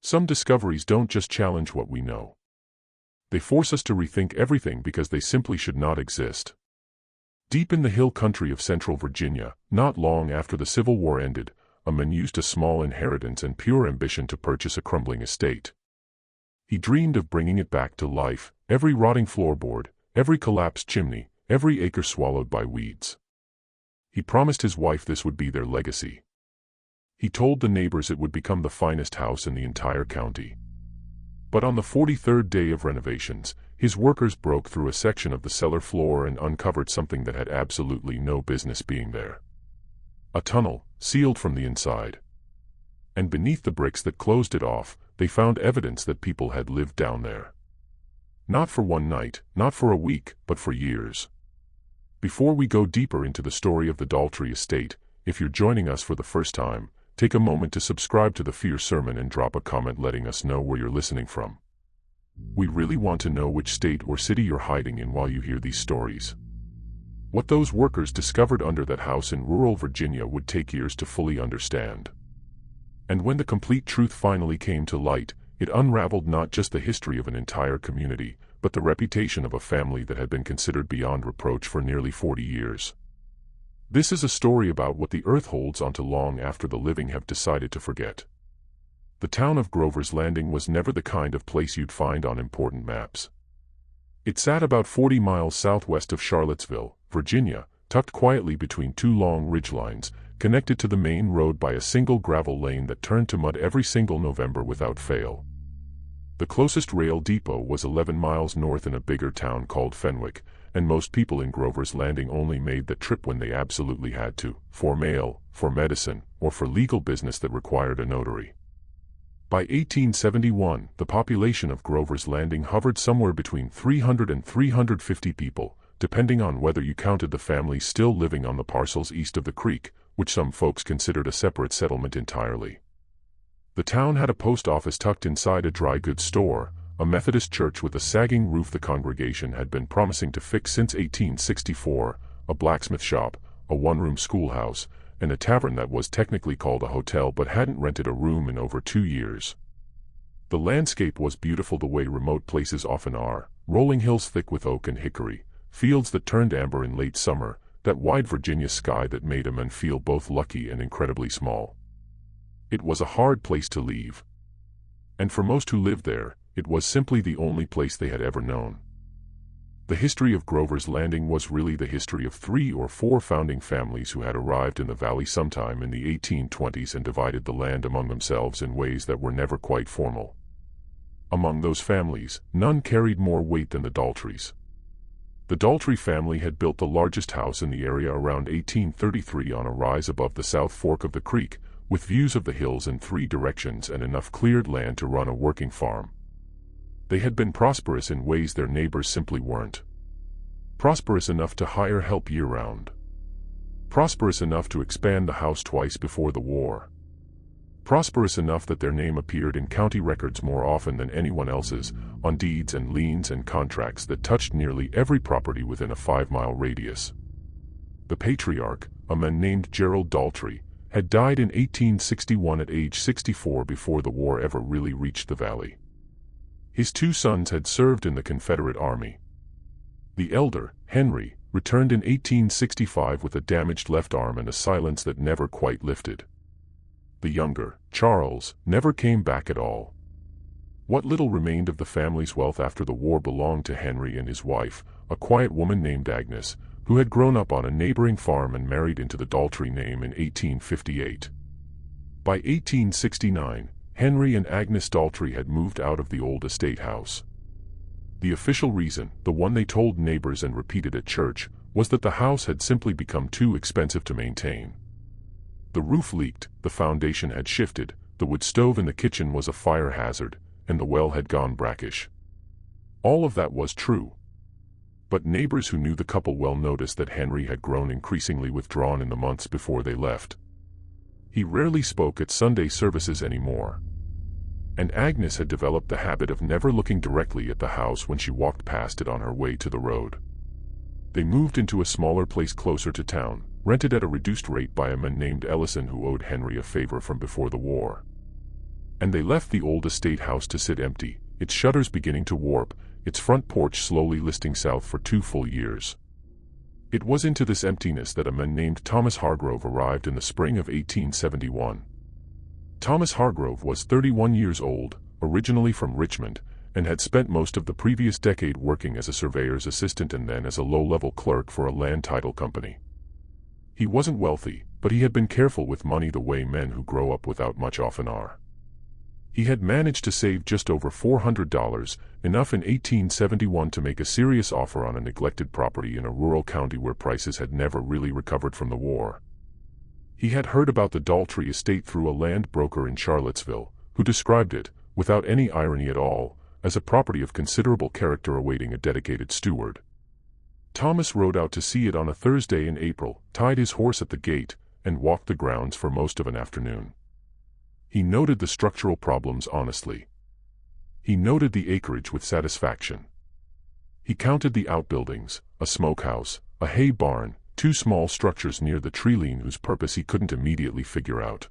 Some discoveries don't just challenge what we know. They force us to rethink everything because they simply should not exist. Deep in the hill country of central Virginia, not long after the Civil War ended, a man used a small inheritance and pure ambition to purchase a crumbling estate. He dreamed of bringing it back to life, every rotting floorboard, every collapsed chimney, every acre swallowed by weeds. He promised his wife this would be their legacy. He told the neighbors it would become the finest house in the entire county. But on the 43rd day of renovations, his workers broke through a section of the cellar floor and uncovered something that had absolutely no business being there. A tunnel, sealed from the inside. And beneath the bricks that closed it off, they found evidence that people had lived down there. Not for one night, not for a week, but for years. Before we go deeper into the story of the Daltrey estate, if you're joining us for the first time, take a moment to subscribe to the Fear Sermon and drop a comment letting us know where you're listening from. We really want to know which state or city you're hiding in while you hear these stories. What those workers discovered under that house in rural Virginia would take years to fully understand. And when the complete truth finally came to light, it unraveled not just the history of an entire community, but the reputation of a family that had been considered beyond reproach for nearly 40 years. This is a story about what the earth holds onto long after the living have decided to forget. The town of Grover's Landing was never the kind of place you'd find on important maps. It sat about 40 miles southwest of Charlottesville, Virginia, tucked quietly between two long ridgelines, connected to the main road by a single gravel lane that turned to mud every single November without fail. The closest rail depot was 11 miles north in a bigger town called Fenwick, and most people in Grover's Landing only made the trip when they absolutely had to, for mail, for medicine, or for legal business that required a notary. By 1871, the population of Grover's Landing hovered somewhere between 300 and 350 people, depending on whether you counted the families still living on the parcels east of the creek, which some folks considered a separate settlement entirely. The town had a post office tucked inside a dry goods store, a Methodist church with a sagging roof the congregation had been promising to fix since 1864, a blacksmith shop, a one-room schoolhouse, and a tavern that was technically called a hotel but hadn't rented a room in over 2 years. The landscape was beautiful the way remote places often are, rolling hills thick with oak and hickory, fields that turned amber in late summer, that wide Virginia sky that made a man feel both lucky and incredibly small. It was a hard place to leave. And for most who lived there, it was simply the only place they had ever known. The history of Grover's Landing was really the history of 3 or 4 founding families who had arrived in the valley sometime in the 1820s and divided the land among themselves in ways that were never quite formal. Among those families, none carried more weight than the Daltreys. The Daltrey family had built the largest house in the area around 1833 on a rise above the south fork of the creek, with views of the hills in 3 directions and enough cleared land to run a working farm. They had been prosperous in ways their neighbors simply weren't. Prosperous enough to hire help year-round. Prosperous enough to expand the house twice before the war. Prosperous enough that their name appeared in county records more often than anyone else's, on deeds and liens and contracts that touched nearly every property within a 5-mile radius. The patriarch, a man named Gerald Daltrey, had died in 1861 at age 64 before the war ever really reached the valley. His 2 sons had served in the Confederate Army. The elder, Henry, returned in 1865 with a damaged left arm and a silence that never quite lifted. The younger, Charles, never came back at all. What little remained of the family's wealth after the war belonged to Henry and his wife, a quiet woman named Agnes, who had grown up on a neighboring farm and married into the Daltrey name in 1858. By 1869, Henry and Agnes Daltrey had moved out of the old estate house. The official reason, the one they told neighbors and repeated at church, was that the house had simply become too expensive to maintain. The roof leaked, the foundation had shifted, the wood stove in the kitchen was a fire hazard, and the well had gone brackish. All of that was true. But neighbors who knew the couple well noticed that Henry had grown increasingly withdrawn in the months before they left. He rarely spoke at Sunday services anymore. And Agnes had developed the habit of never looking directly at the house when she walked past it on her way to the road. They moved into a smaller place closer to town, rented at a reduced rate by a man named Ellison who owed Henry a favor from before the war. And they left the old estate house to sit empty, its shutters beginning to warp, its front porch slowly listing south for 2 full years. It was into this emptiness that a man named Thomas Hargrove arrived in the spring of 1871. Thomas Hargrove was 31 years old, originally from Richmond, and had spent most of the previous decade working as a surveyor's assistant and then as a low-level clerk for a land title company. He wasn't wealthy, but he had been careful with money the way men who grow up without much often are. He had managed to save just over $400, enough in 1871 to make a serious offer on a neglected property in a rural county where prices had never really recovered from the war. He had heard about the Daltrey estate through a land broker in Charlottesville, who described it, without any irony at all, as a property of considerable character awaiting a dedicated steward. Thomas rode out to see it on a Thursday in April, tied his horse at the gate, and walked the grounds for most of an afternoon. He noted the structural problems honestly. He noted the acreage with satisfaction. He counted the outbuildings, a smokehouse, a hay barn, 2 small structures near the treeline whose purpose he couldn't immediately figure out.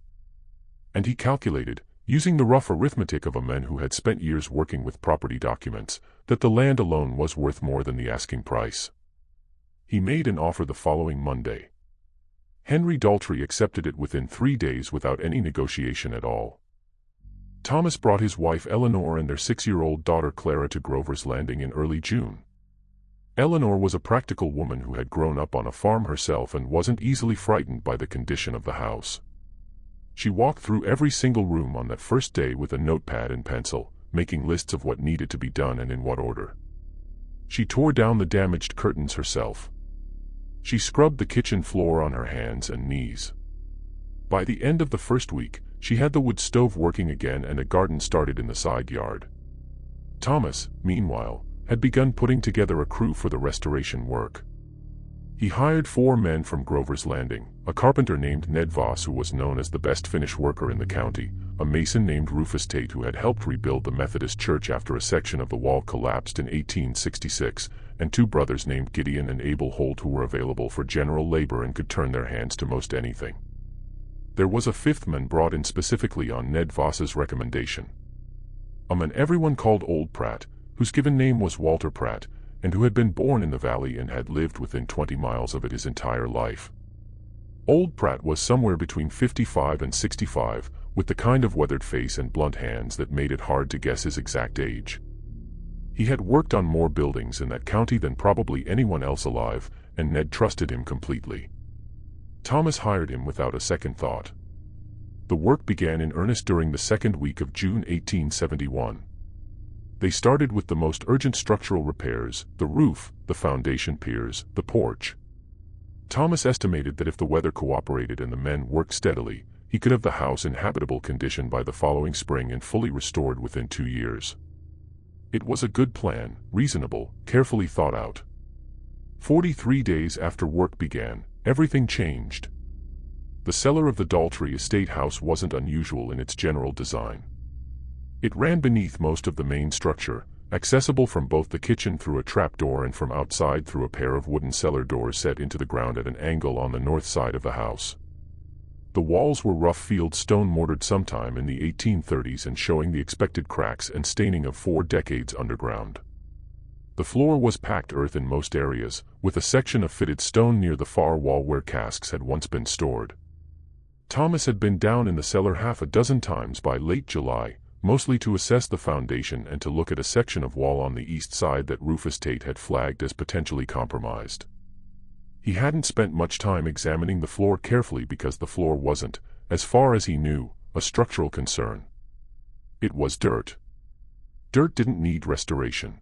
And he calculated, using the rough arithmetic of a man who had spent years working with property documents, that the land alone was worth more than the asking price. He made an offer the following Monday. Henry Daltrey accepted it within 3 days without any negotiation at all. Thomas brought his wife Eleanor and their 6-year-old daughter Clara to Grover's Landing in early June. Eleanor was a practical woman who had grown up on a farm herself and wasn't easily frightened by the condition of the house. She walked through every single room on that first day with a notepad and pencil, making lists of what needed to be done and in what order. She tore down the damaged curtains herself. She scrubbed the kitchen floor on her hands and knees. By the end of the first week, she had the wood stove working again and a garden started in the side yard. Thomas, meanwhile, had begun putting together a crew for the restoration work. He hired 4 men from Grover's Landing, a carpenter named Ned Voss who was known as the best finish worker in the county, a mason named Rufus Tate who had helped rebuild the Methodist church after a section of the wall collapsed in 1866, and 2 brothers named Gideon and Abel Holt who were available for general labor and could turn their hands to most anything. There was a 5th man brought in specifically on Ned Voss's recommendation. A man everyone called Old Pratt, whose given name was Walter Pratt, and who had been born in the valley and had lived within 20 miles of it his entire life. Old Pratt was somewhere between 55 and 65, with the kind of weathered face and blunt hands that made it hard to guess his exact age. He had worked on more buildings in that county than probably anyone else alive, and Ned trusted him completely. Thomas hired him without a second thought. The work began in earnest during the second week of June 1871. They started with the most urgent structural repairs: the roof, the foundation piers, the porch. Thomas estimated that if the weather cooperated and the men worked steadily, he could have the house in habitable condition by the following spring and fully restored within 2 years. It was a good plan, reasonable, carefully thought out. 43 days after work began, everything changed. The cellar of the Daltrey estate house wasn't unusual in its general design. It ran beneath most of the main structure, accessible from both the kitchen through a trapdoor and from outside through a pair of wooden cellar doors set into the ground at an angle on the north side of the house. The walls were rough field stone mortared sometime in the 1830s and showing the expected cracks and staining of 4 decades underground. The floor was packed earth in most areas, with a section of fitted stone near the far wall where casks had once been stored. Thomas had been down in the cellar half a dozen times by late July, mostly to assess the foundation and to look at a section of wall on the east side that Rufus Tate had flagged as potentially compromised. He hadn't spent much time examining the floor carefully because the floor wasn't, as far as he knew, a structural concern. It was dirt. Dirt didn't need restoration.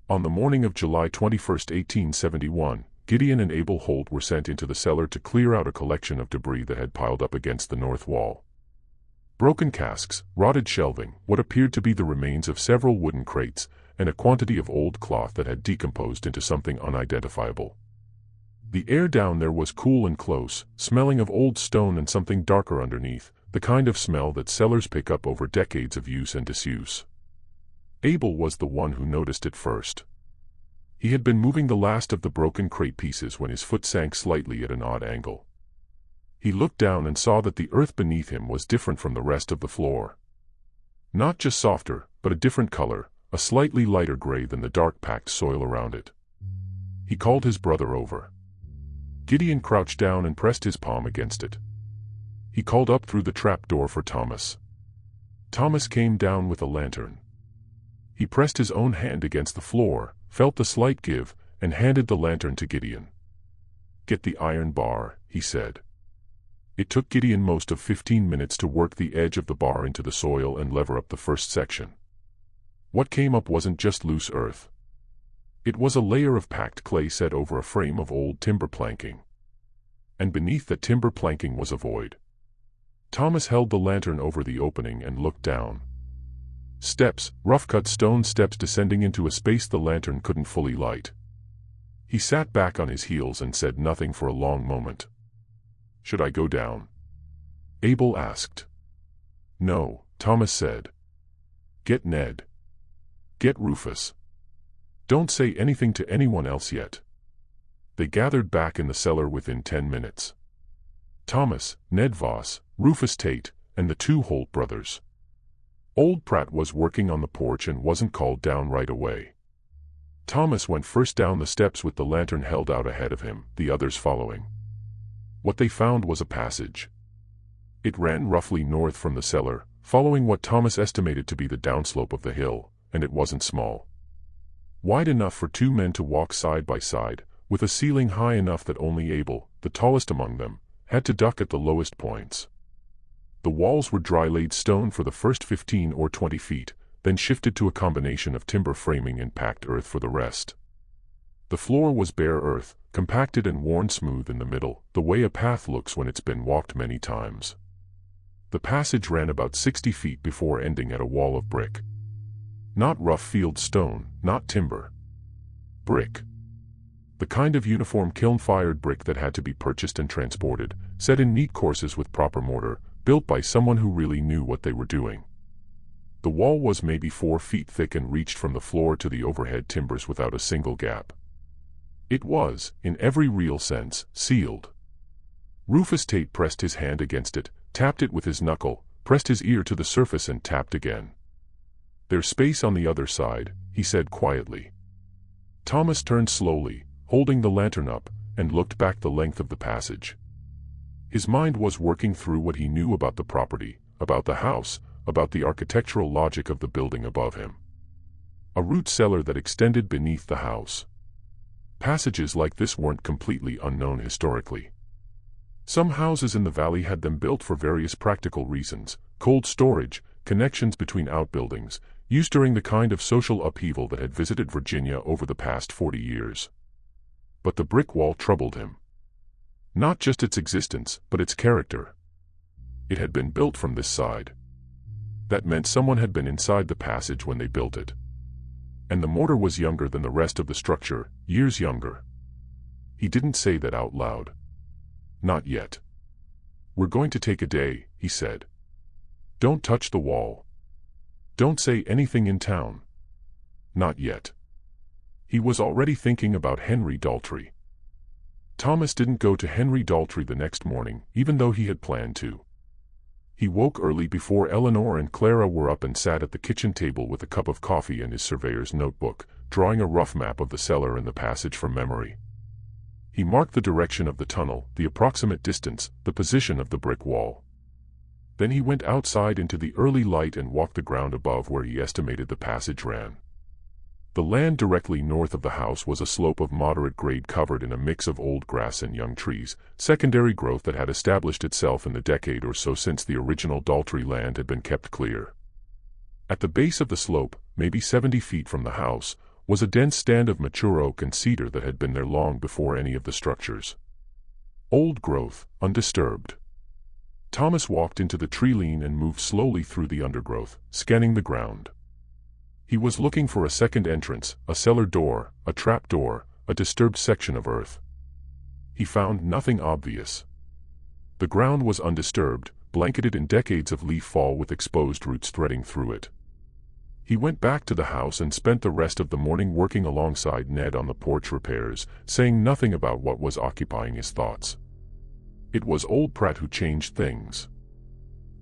On the morning of July 21, 1871, Gideon and Abel Holt were sent into the cellar to clear out a collection of debris that had piled up against the north wall. Broken casks, rotted shelving, what appeared to be the remains of several wooden crates, and a quantity of old cloth that had decomposed into something unidentifiable. The air down there was cool and close, smelling of old stone and something darker underneath, the kind of smell that cellars pick up over decades of use and disuse. Abel was the one who noticed it first. He had been moving the last of the broken crate pieces when his foot sank slightly at an odd angle. He looked down and saw that the earth beneath him was different from the rest of the floor. Not just softer, but a different color, a slightly lighter gray than the dark packed soil around it. He called his brother over. Gideon crouched down and pressed his palm against it. He called up through the trap door for Thomas. Thomas came down with a lantern. He pressed his own hand against the floor, felt the slight give, and handed the lantern to Gideon. "Get the iron bar," he said. It took Gideon most of 15 minutes to work the edge of the bar into the soil and lever up the first section. What came up wasn't just loose earth. It was a layer of packed clay set over a frame of old timber planking. And beneath that timber planking was a void. Thomas held the lantern over the opening and looked down. Steps, rough-cut stone steps descending into a space the lantern couldn't fully light. He sat back on his heels and said nothing for a long moment. "Should I go down?" Abel asked. "No," Thomas said. "Get Ned. Get Rufus. Don't say anything to anyone else yet." They gathered back in the cellar within 10 minutes. Thomas, Ned Voss, Rufus Tate, and the two Holt brothers. Old Pratt was working on the porch and wasn't called down right away. Thomas went first down the steps with the lantern held out ahead of him, the others following. What they found was a passage. It ran roughly north from the cellar, following what Thomas estimated to be the downslope of the hill, and it wasn't small. Wide enough for two men to walk side by side, with a ceiling high enough that only Abel, the tallest among them, had to duck at the lowest points. The walls were dry-laid stone for the first 15 or 20 feet, then shifted to a combination of timber framing and packed earth for the rest. The floor was bare earth, compacted and worn smooth in the middle, the way a path looks when it's been walked many times. The passage ran about 60 feet before ending at a wall of brick. Not rough field stone, not timber. Brick. The kind of uniform kiln-fired brick that had to be purchased and transported, set in neat courses with proper mortar, built by someone who really knew what they were doing. The wall was maybe 4 feet thick and reached from the floor to the overhead timbers without a single gap. It was, in every real sense, sealed. Rufus Tate pressed his hand against it, tapped it with his knuckle, pressed his ear to the surface and tapped again. "There's space on the other side," he said quietly. Thomas turned slowly, holding the lantern up, and looked back the length of the passage. His mind was working through what he knew about the property, about the house, about the architectural logic of the building above him. A root cellar that extended beneath the house. Passages like this weren't completely unknown historically. Some houses in the valley had them built for various practical reasons: cold storage, connections between outbuildings, used during the kind of social upheaval that had visited Virginia over the past 40 years. But the brick wall troubled him. Not just its existence, but its character. It had been built from this side. That meant someone had been inside the passage when they built it. And the mortar was younger than the rest of the structure, years younger. He didn't say that out loud. Not yet. "We're going to take a day," he said. "Don't touch the wall. Don't say anything in town. Not yet." He was already thinking about Henry Daltrey. Thomas didn't go to Henry Daltrey the next morning, even though he had planned to. He woke early before Eleanor and Clara were up and sat at the kitchen table with a cup of coffee and his surveyor's notebook, drawing a rough map of the cellar and the passage from memory. He marked the direction of the tunnel, the approximate distance, the position of the brick wall. Then he went outside into the early light and walked the ground above where he estimated the passage ran. The land directly north of the house was a slope of moderate grade covered in a mix of old grass and young trees, secondary growth that had established itself in the decade or so since the original Daltrey land had been kept clear. At the base of the slope, maybe 70 feet from the house, was a dense stand of mature oak and cedar that had been there long before any of the structures. Old growth, undisturbed. Thomas walked into the tree lean and moved slowly through the undergrowth, scanning the ground. He was looking for a second entrance, a cellar door, a trap door, a disturbed section of earth. He found nothing obvious. The ground was undisturbed, blanketed in decades of leaf fall with exposed roots threading through it. He went back to the house and spent the rest of the morning working alongside Ned on the porch repairs, saying nothing about what was occupying his thoughts. It was old Pratt who changed things.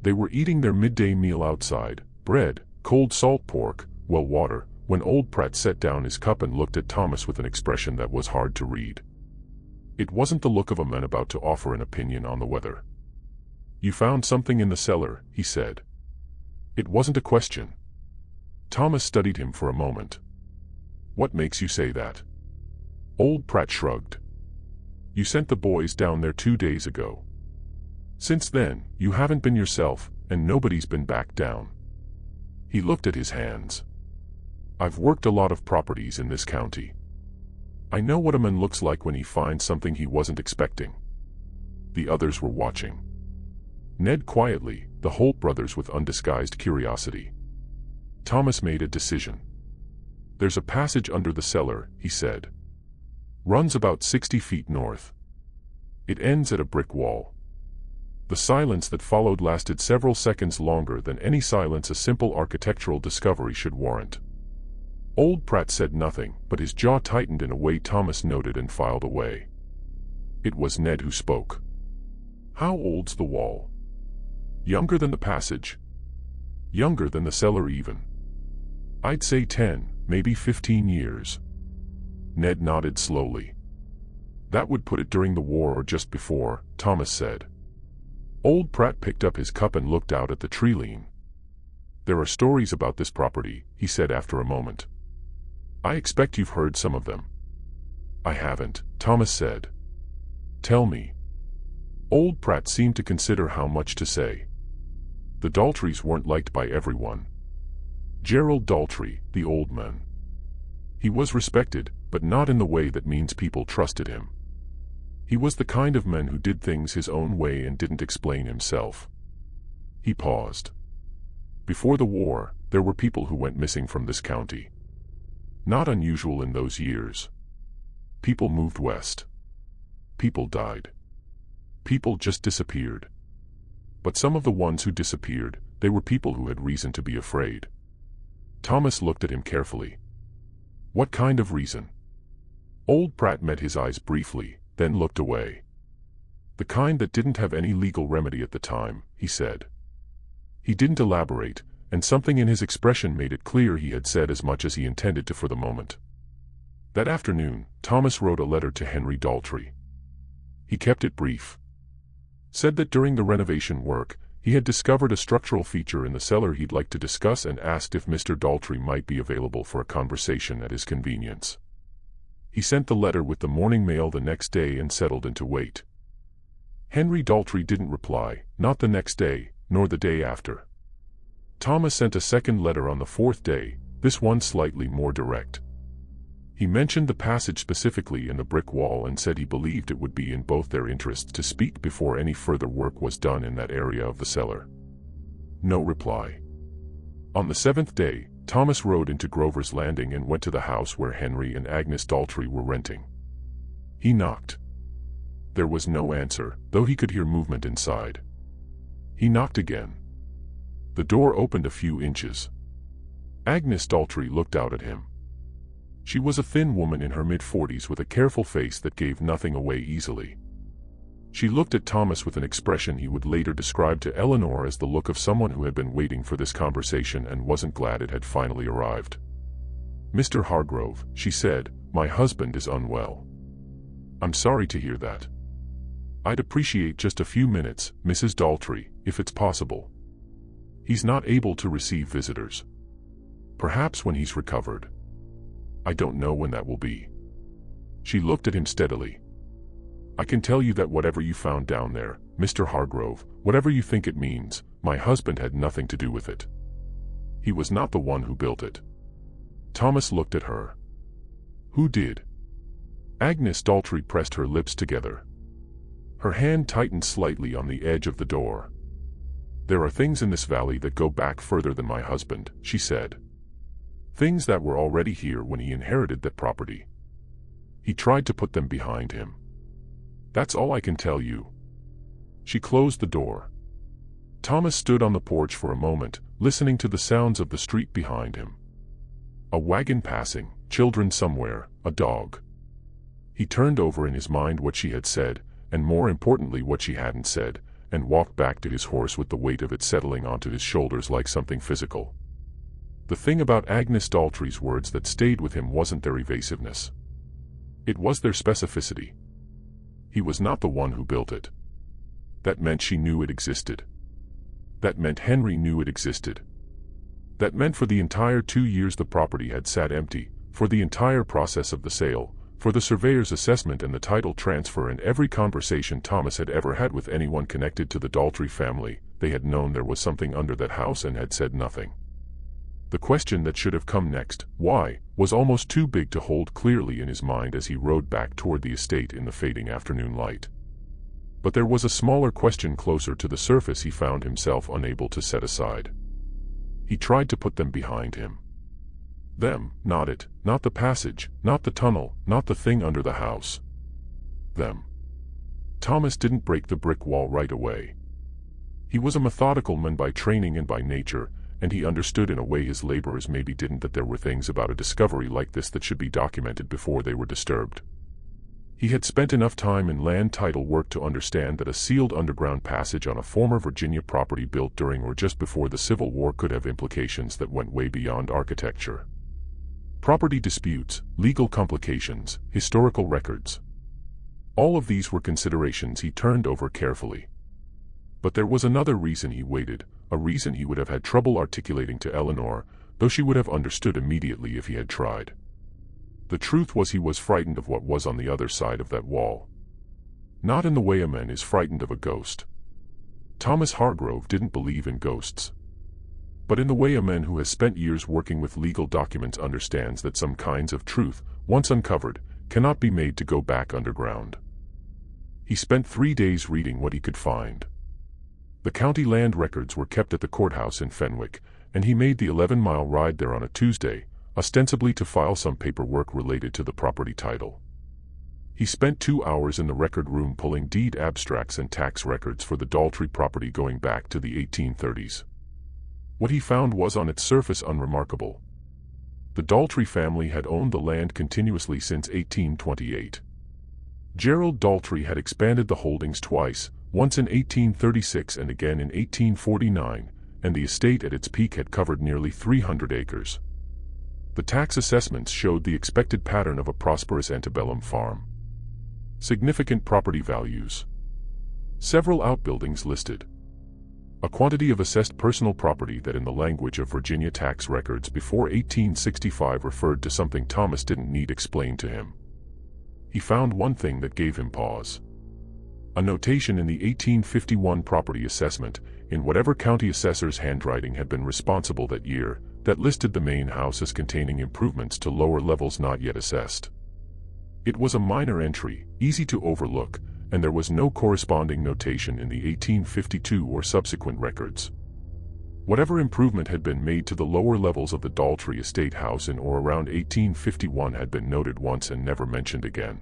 They were eating their midday meal outside, bread, cold salt pork, well, water, when old Pratt set down his cup and looked at Thomas with an expression that was hard to read. It wasn't the look of a man about to offer an opinion on the weather. "You found something in the cellar," he said. It wasn't a question. Thomas studied him for a moment. "What makes you say that?" Old Pratt shrugged. "You sent the boys down there 2 days ago. Since then, you haven't been yourself, and nobody's been back down." He looked at his hands. "I've worked a lot of properties in this county. I know what a man looks like when he finds something he wasn't expecting." The others were watching. Ned quietly, the Holt brothers with undisguised curiosity. Thomas made a decision. "There's a passage under the cellar," he said. "Runs about 60 feet north. It ends at a brick wall." The silence that followed lasted several seconds longer than any silence a simple architectural discovery should warrant. Old Pratt said nothing, but his jaw tightened in a way Thomas noted and filed away. It was Ned who spoke. "How old's the wall?" "Younger than the passage." "Younger than the cellar even." "I'd say 10, maybe 15 years. Ned nodded slowly. "That would put it during the war or just before," Thomas said. Old Pratt picked up his cup and looked out at the tree line. "There are stories about this property," he said after a moment. "I expect you've heard some of them." "I haven't," Thomas said. "Tell me." Old Pratt seemed to consider how much to say. The Daltrys weren't liked by everyone. Gerald Daltry, the old man. He was respected, but not in the way that means people trusted him. He was the kind of man who did things his own way and didn't explain himself. He paused. Before the war, there were people who went missing from this county. Not unusual in those years. People moved west. People died. People just disappeared. But some of the ones who disappeared, they were people who had reason to be afraid. Thomas looked at him carefully. "What kind of reason?" Old Pratt met his eyes briefly, then looked away. "The kind that didn't have any legal remedy at the time," he said. He didn't elaborate, and something in his expression made it clear he had said as much as he intended to for the moment. That afternoon, Thomas wrote a letter to Henry Daltry. He kept it brief. Said that during the renovation work, he had discovered a structural feature in the cellar he'd like to discuss and asked if Mr. Daltry might be available for a conversation at his convenience. He sent the letter with the morning mail the next day and settled into wait. Henry Daltry didn't reply, not the next day, nor the day after. Thomas sent a second letter on the 4th day, this one slightly more direct. He mentioned the passage specifically in the brick wall and said he believed it would be in both their interests to speak before any further work was done in that area of the cellar. No reply. On the 7th day, Thomas rode into Grover's Landing and went to the house where Henry and Agnes Daltry were renting. He knocked. There was no answer, though he could hear movement inside. He knocked again. The door opened a few inches. Agnes Daltry looked out at him. She was a thin woman in her mid-40s with a careful face that gave nothing away easily. She looked at Thomas with an expression he would later describe to Eleanor as the look of someone who had been waiting for this conversation and wasn't glad it had finally arrived. "Mr. Hargrove," she said, "my husband is unwell." "I'm sorry to hear that." "I'd appreciate just a few minutes, Mrs. Daltry, if it's possible. He's not able to receive visitors. Perhaps when he's recovered. I don't know when that will be." She looked at him steadily. "I can tell you that whatever you found down there, Mr. Hargrove, whatever you think it means, my husband had nothing to do with it. He was not the one who built it." Thomas looked at her. "Who did?" Agnes Daltry pressed her lips together. Her hand tightened slightly on the edge of the door. "There are things in this valley that go back further than my husband," she said. "Things that were already here when he inherited that property. He tried to put them behind him. That's all I can tell you." She closed the door. Thomas stood on the porch for a moment, listening to the sounds of the street behind him. A wagon passing, children somewhere, a dog. He turned over in his mind what she had said, and more importantly what she hadn't said, and walked back to his horse with the weight of it settling onto his shoulders like something physical. The thing about Agnes Daltrey's words that stayed with him wasn't their evasiveness. It was their specificity. He was not the one who built it. That meant she knew it existed. That meant Henry knew it existed. That meant for the entire 2 years the property had sat empty, for the entire process of the sale, for the surveyor's assessment and the title transfer and every conversation Thomas had ever had with anyone connected to the Daltrey family, they had known there was something under that house and had said nothing. The question that should have come next, why, was almost too big to hold clearly in his mind as he rode back toward the estate in the fading afternoon light. But there was a smaller question closer to the surface he found himself unable to set aside. He tried to put them behind him. Them, not it, not the passage, not the tunnel, not the thing under the house. Them. Thomas didn't break the brick wall right away. He was a methodical man by training and by nature, and he understood in a way his laborers maybe didn't that there were things about a discovery like this that should be documented before they were disturbed. He had spent enough time in land title work to understand that a sealed underground passage on a former Virginia property built during or just before the Civil War could have implications that went way beyond architecture. Property disputes, legal complications, historical records. All of these were considerations he turned over carefully. But there was another reason he waited, a reason he would have had trouble articulating to Eleanor, though she would have understood immediately if he had tried. The truth was he was frightened of what was on the other side of that wall. Not in the way a man is frightened of a ghost. Thomas Hargrove didn't believe in ghosts. But in the way a man who has spent years working with legal documents understands that some kinds of truth, once uncovered, cannot be made to go back underground. He spent 3 days reading what he could find. The county land records were kept at the courthouse in Fenwick, and he made the 11-mile ride there on a Tuesday, ostensibly to file some paperwork related to the property title. He spent 2 hours in the record room pulling deed abstracts and tax records for the Daltrey property going back to the 1830s. What he found was on its surface unremarkable. The Daltrey family had owned the land continuously since 1828. Gerald Daltrey had expanded the holdings twice, once in 1836 and again in 1849, and the estate at its peak had covered nearly 300 acres. The tax assessments showed the expected pattern of a prosperous antebellum farm. Significant property values. Several outbuildings listed. A quantity of assessed personal property that in the language of Virginia tax records before 1865 referred to something Thomas didn't need explained to him. He found one thing that gave him pause. A notation in the 1851 property assessment, in whatever county assessor's handwriting had been responsible that year, that listed the main house as containing improvements to lower levels not yet assessed. It was a minor entry, easy to overlook, and there was no corresponding notation in the 1852 or subsequent records. Whatever improvement had been made to the lower levels of the Daltrey estate house in or around 1851 had been noted once and never mentioned again.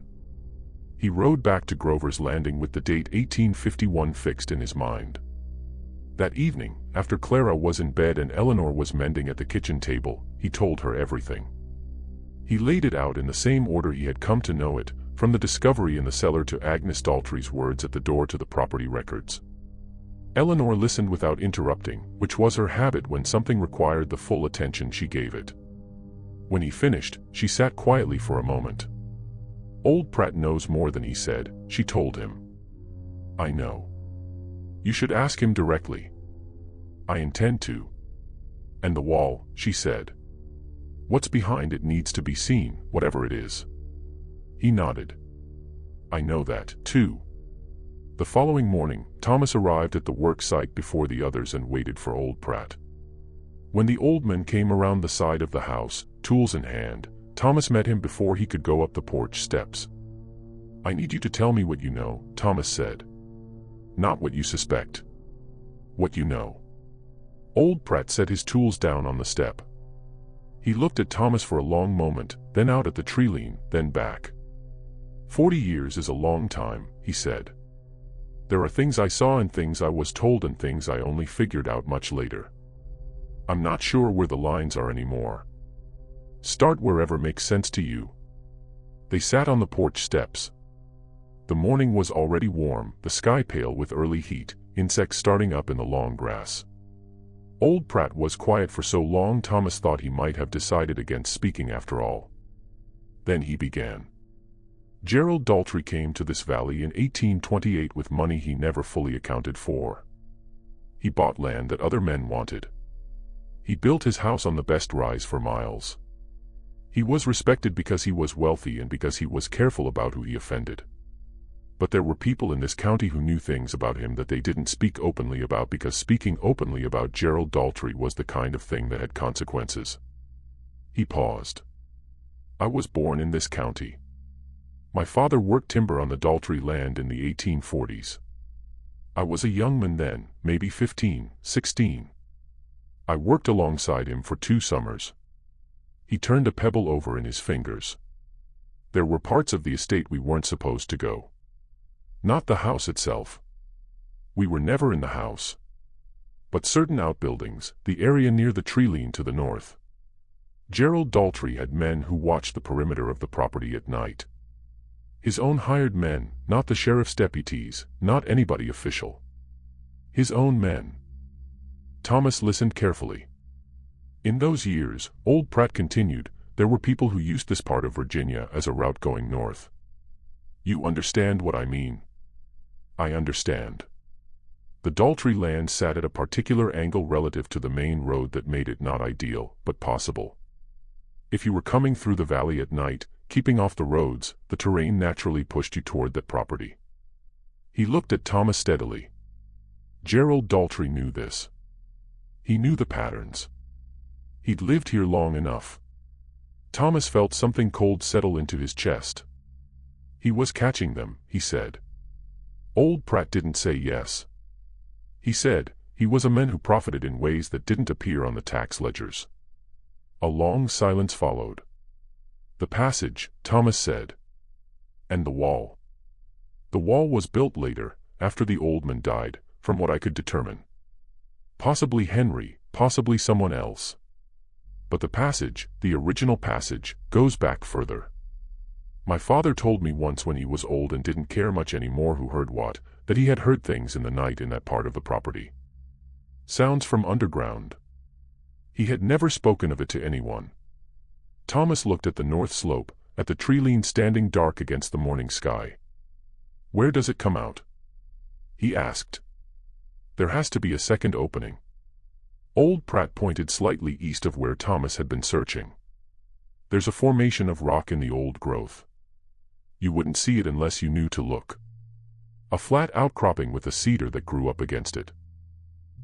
He rode back to Grover's Landing with the date 1851 fixed in his mind. That evening, after Clara was in bed and Eleanor was mending at the kitchen table, he told her everything. He laid it out in the same order he had come to know it, from the discovery in the cellar to Agnes Daltrey's words at the door to the property records. Eleanor listened without interrupting, which was her habit when something required the full attention she gave it. When he finished, she sat quietly for a moment. "Old Pratt knows more than he said," she told him. "I know. You should ask him directly." "I intend to." "And the wall," she said. "What's behind it needs to be seen, whatever it is." He nodded. "I know that, too." The following morning, Thomas arrived at the work site before the others and waited for old Pratt. When the old man came around the side of the house, tools in hand, Thomas met him before he could go up the porch steps. "I need you to tell me what you know," Thomas said. "Not what you suspect. What you know." Old Pratt set his tools down on the step. He looked at Thomas for a long moment, then out at the tree-line, then back. 40 years is a long time," he said. "There are things I saw and things I was told and things I only figured out much later. I'm not sure where the lines are anymore. Start wherever makes sense to you." They sat on the porch steps. The morning was already warm, the sky pale with early heat, insects starting up in the long grass. Old Pratt was quiet for so long Thomas thought he might have decided against speaking after all. Then he began. Gerald Daltrey came to this valley in 1828 with money he never fully accounted for. He bought land that other men wanted. He built his house on the best rise for miles. He was respected because he was wealthy and because he was careful about who he offended. But there were people in this county who knew things about him that they didn't speak openly about because speaking openly about Gerald Daltrey was the kind of thing that had consequences. He paused. I was born in this county. My father worked timber on the Daltrey land in the 1840s. I was a young man then, maybe 15, 16. I worked alongside him for 2 summers. He turned a pebble over in his fingers. There were parts of the estate we weren't supposed to go. Not the house itself. We were never in the house. But certain outbuildings, the area near the tree lane to the north. Gerald Daltrey had men who watched the perimeter of the property at night. His own hired men, not the sheriff's deputies, not anybody official. His own men. Thomas listened carefully. In those years, old Pratt continued, there were people who used this part of Virginia as a route going north. You understand what I mean? I understand. The Daltrey land sat at a particular angle relative to the main road that made it not ideal, but possible. If you were coming through the valley at night, keeping off the roads, the terrain naturally pushed you toward that property. He looked at Thomas steadily. Gerald Daltrey knew this. He knew the patterns. He'd lived here long enough. Thomas felt something cold settle into his chest. He was catching them, he said. Old Pratt didn't say yes. He said, he was a man who profited in ways that didn't appear on the tax ledgers. A long silence followed. The passage, Thomas said. And the wall. The wall was built later, after the old man died, from what I could determine. Possibly Henry, possibly someone else. But the passage, the original passage, goes back further. My father told me once when he was old and didn't care much anymore who heard what, that he had heard things in the night in that part of the property. Sounds from underground. He had never spoken of it to anyone. Thomas looked at the north slope, at the tree line standing dark against the morning sky. Where does it come out? He asked. There has to be a second opening. Old Pratt pointed slightly east of where Thomas had been searching. There's a formation of rock in the old growth. You wouldn't see it unless you knew to look. A flat outcropping with a cedar that grew up against it.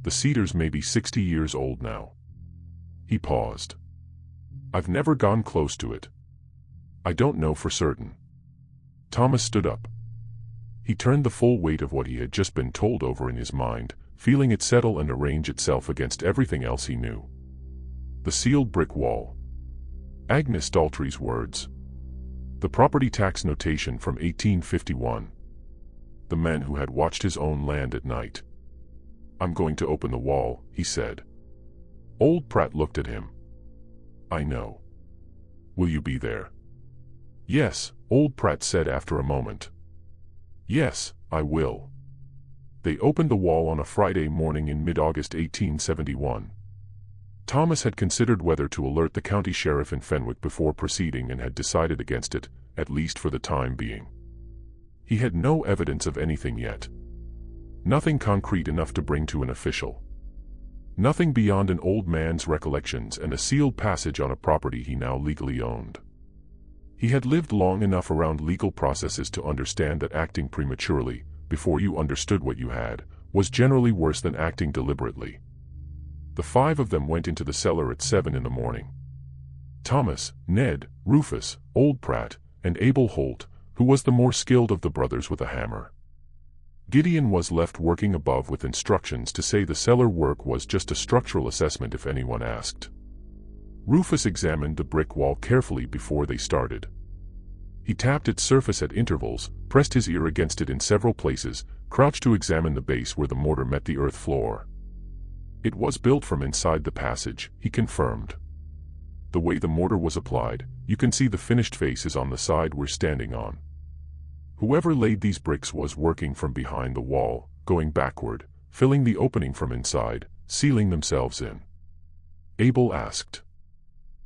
The cedars may be 60 years old now. He paused. I've never gone close to it. I don't know for certain. Thomas stood up. He turned the full weight of what he had just been told over in his mind, feeling it settle and arrange itself against everything else he knew. The sealed brick wall. Agnes Daltrey's words. The property tax notation from 1851. The man who had watched his own land at night. I'm going to open the wall, he said. Old Pratt looked at him. I know. Will you be there? Yes, old Pratt said after a moment. Yes, I will. They opened the wall on a Friday morning in mid-August 1871. Thomas had considered whether to alert the county sheriff in Fenwick before proceeding and had decided against it, at least for the time being. He had no evidence of anything yet. Nothing concrete enough to bring to an official. Nothing beyond an old man's recollections and a sealed passage on a property he now legally owned. He had lived long enough around legal processes to understand that acting prematurely, before you understood what you had, was generally worse than acting deliberately. The 5 of them went into the cellar at 7 in the morning. Thomas, Ned, Rufus, Old Pratt, and Abel Holt, who was the more skilled of the brothers with a hammer. Gideon was left working above with instructions to say the cellar work was just a structural assessment if anyone asked. Rufus examined the brick wall carefully before they started. He tapped its surface at intervals, pressed his ear against it in several places, crouched to examine the base where the mortar met the earth floor. It was built from inside the passage, he confirmed. The way the mortar was applied, you can see the finished face is on the side we're standing on. Whoever laid these bricks was working from behind the wall, going backward, filling the opening from inside, sealing themselves in. Abel asked.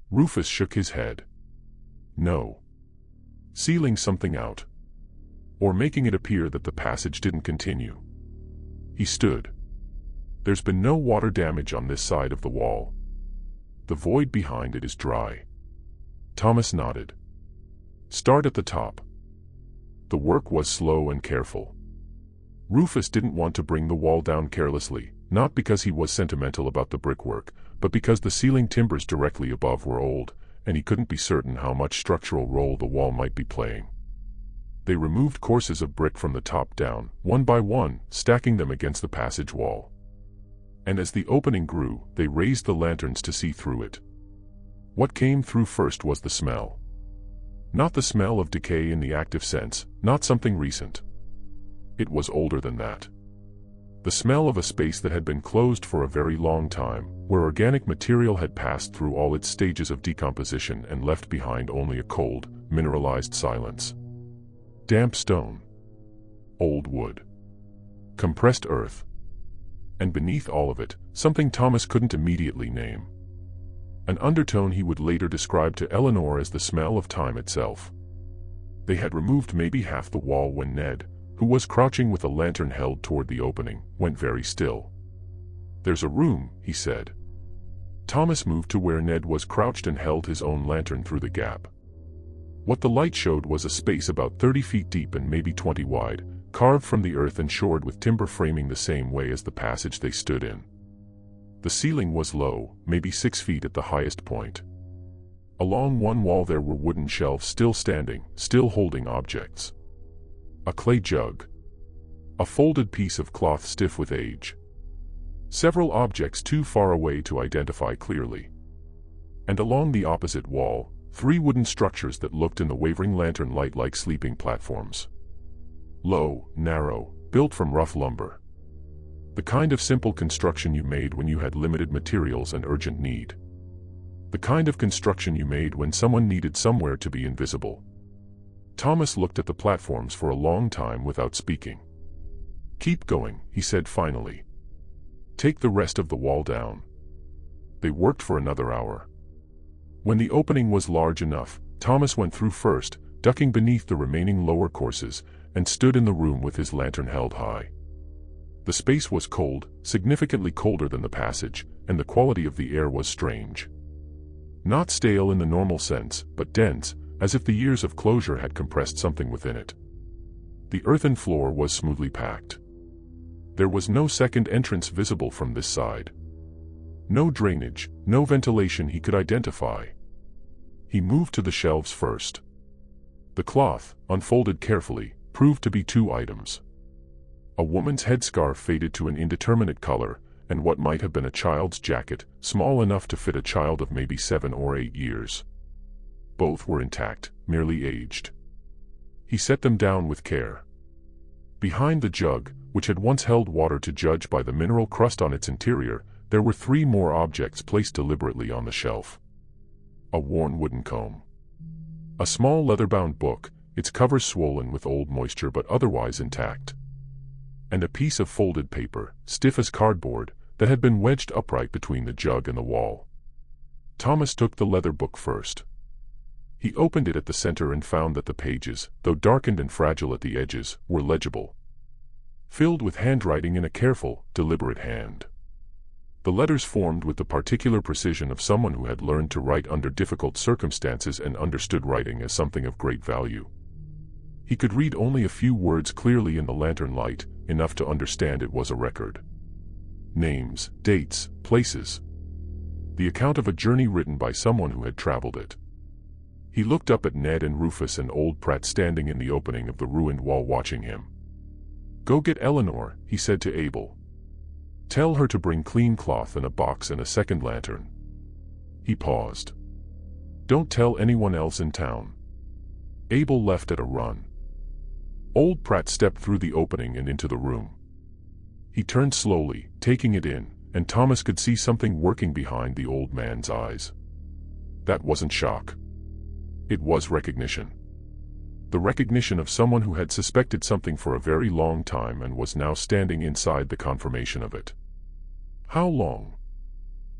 Rufus shook his head. No. Sealing something out. Or making it appear that the passage didn't continue. He stood. There's been no water damage on this side of the wall. The void behind it is dry. Thomas nodded. Start at the top. The work was slow and careful. Rufus didn't want to bring the wall down carelessly, not because he was sentimental about the brickwork, but because the ceiling timbers directly above were old, and he couldn't be certain how much structural role the wall might be playing. They removed courses of brick from the top down, one by one, stacking them against the passage wall. And as the opening grew, they raised the lanterns to see through it. What came through first was the smell. Not the smell of decay in the active sense, not something recent. It was older than that. The smell of a space that had been closed for a very long time, where organic material had passed through all its stages of decomposition and left behind only a cold, mineralized silence. Damp stone. Old wood. Compressed earth. And beneath all of it, something Thomas couldn't immediately name. An undertone he would later describe to Eleanor as the smell of time itself. They had removed maybe half the wall when Ned, who was crouching with a lantern held toward the opening, went very still. There's a room, he said. Thomas moved to where Ned was crouched and held his own lantern through the gap. What the light showed was a space about 30 feet deep and maybe 20 wide, carved from the earth and shored with timber framing the same way as the passage they stood in. The ceiling was low, maybe 6 feet at the highest point. Along one wall there were wooden shelves still standing, still holding objects. A clay jug. A folded piece of cloth stiff with age. Several objects too far away to identify clearly. And along the opposite wall, 3 wooden structures that looked in the wavering lantern light like sleeping platforms. Low, narrow, built from rough lumber. The kind of simple construction you made when you had limited materials and urgent need. The kind of construction you made when someone needed somewhere to be invisible. Thomas looked at the platforms for a long time without speaking. Keep going, he said finally. Take the rest of the wall down. They worked for another hour. When the opening was large enough, Thomas went through first, ducking beneath the remaining lower courses, and stood in the room with his lantern held high. The space was cold, significantly colder than the passage, and the quality of the air was strange. Not stale in the normal sense, but dense, as if the years of closure had compressed something within it. The earthen floor was smoothly packed. There was no second entrance visible from this side. No drainage, no ventilation he could identify. He moved to the shelves first. The cloth, unfolded carefully, proved to be 2 items. A woman's headscarf faded to an indeterminate color, and what might have been a child's jacket, small enough to fit a child of maybe 7 or 8 years. Both were intact, merely aged. He set them down with care. Behind the jug, which had once held water to judge by the mineral crust on its interior, there were 3 more objects placed deliberately on the shelf. A worn wooden comb. A small leather-bound book, its cover swollen with old moisture but otherwise intact. And a piece of folded paper, stiff as cardboard, that had been wedged upright between the jug and the wall. Thomas took the leather book first. He opened it at the center and found that the pages, though darkened and fragile at the edges, were legible. Filled with handwriting in a careful, deliberate hand. The letters formed with the particular precision of someone who had learned to write under difficult circumstances and understood writing as something of great value. He could read only a few words clearly in the lantern light, enough to understand it was a record. Names, dates, places. The account of a journey written by someone who had traveled it. He looked up at Ned and Rufus and old Pratt standing in the opening of the ruined wall watching him. Go get Eleanor, he said to Abel. Tell her to bring clean cloth and a box and a second lantern. He paused. Don't tell anyone else in town. Abel left at a run. Old Pratt stepped through the opening and into the room. He turned slowly, taking it in, and Thomas could see something working behind the old man's eyes. That wasn't shock. It was recognition. The recognition of someone who had suspected something for a very long time and was now standing inside the confirmation of it. "How long?"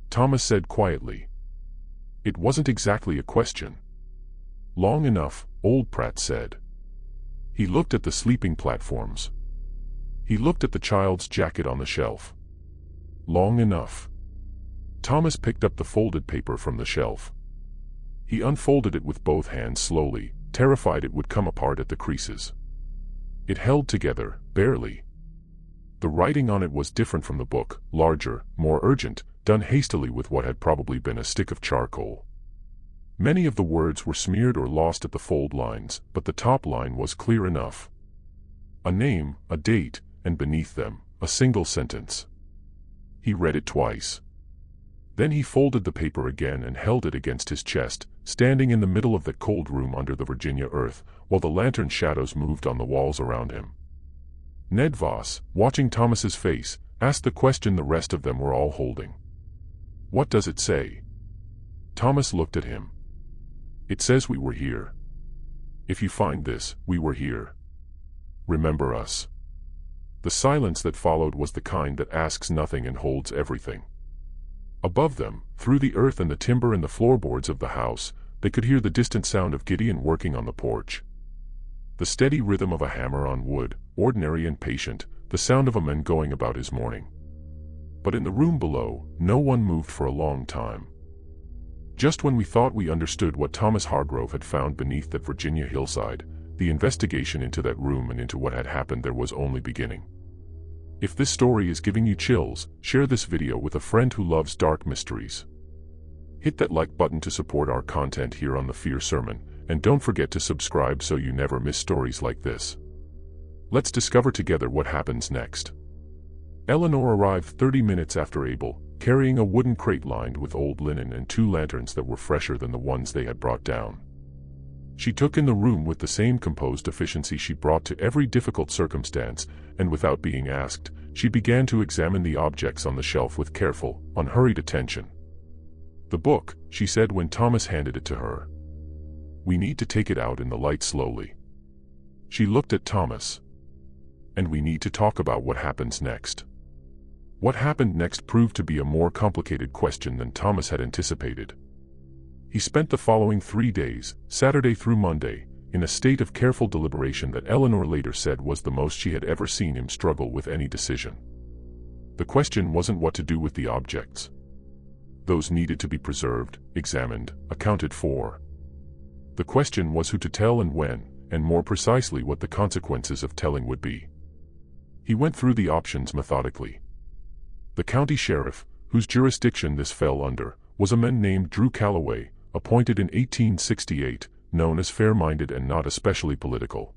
Thomas said quietly. It wasn't exactly a question. "Long enough," old Pratt said. He looked at the sleeping platforms. He looked at the child's jacket on the shelf. "Long enough." Thomas picked up the folded paper from the shelf. He unfolded it with both hands slowly, terrified it would come apart at the creases. It held together, barely. The writing on it was different from the book, larger, more urgent, done hastily with what had probably been a stick of charcoal. Many of the words were smeared or lost at the fold lines, but the top line was clear enough. A name, a date, and beneath them, a single sentence. He read it twice. Then he folded the paper again and held it against his chest, standing in the middle of that cold room under the Virginia earth, while the lantern shadows moved on the walls around him. Ned Voss, watching Thomas's face, asked the question the rest of them were all holding. "What does it say?" Thomas looked at him. "It says we were here. If you find this, we were here. Remember us." The silence that followed was the kind that asks nothing and holds everything. Above them, through the earth and the timber and the floorboards of the house, they could hear the distant sound of Gideon working on the porch. The steady rhythm of a hammer on wood, ordinary and patient, the sound of a man going about his morning. But in the room below, no one moved for a long time. Just when we thought we understood what Thomas Hargrove had found beneath that Virginia hillside, the investigation into that room and into what had happened there was only beginning. If this story is giving you chills, share this video with a friend who loves dark mysteries. Hit that like button to support our content here on The Fear Sermon, and don't forget to subscribe so you never miss stories like this. Let's discover together what happens next. Eleanor arrived 30 minutes after Abel, carrying a wooden crate lined with old linen and 2 lanterns that were fresher than the ones they had brought down. She took in the room with the same composed efficiency she brought to every difficult circumstance, and without being asked, she began to examine the objects on the shelf with careful, unhurried attention. "The book," she said when Thomas handed it to her. "We need to take it out in the light slowly." She looked at Thomas. "And we need to talk about what happens next." What happened next proved to be a more complicated question than Thomas had anticipated. He spent the following 3 days, Saturday through Monday, in a state of careful deliberation that Eleanor later said was the most she had ever seen him struggle with any decision. The question wasn't what to do with the objects. Those needed to be preserved, examined, accounted for. The question was who to tell and when, and more precisely what the consequences of telling would be. He went through the options methodically. The county sheriff, whose jurisdiction this fell under, was a man named Drew Calloway, appointed in 1868, known as fair-minded and not especially political.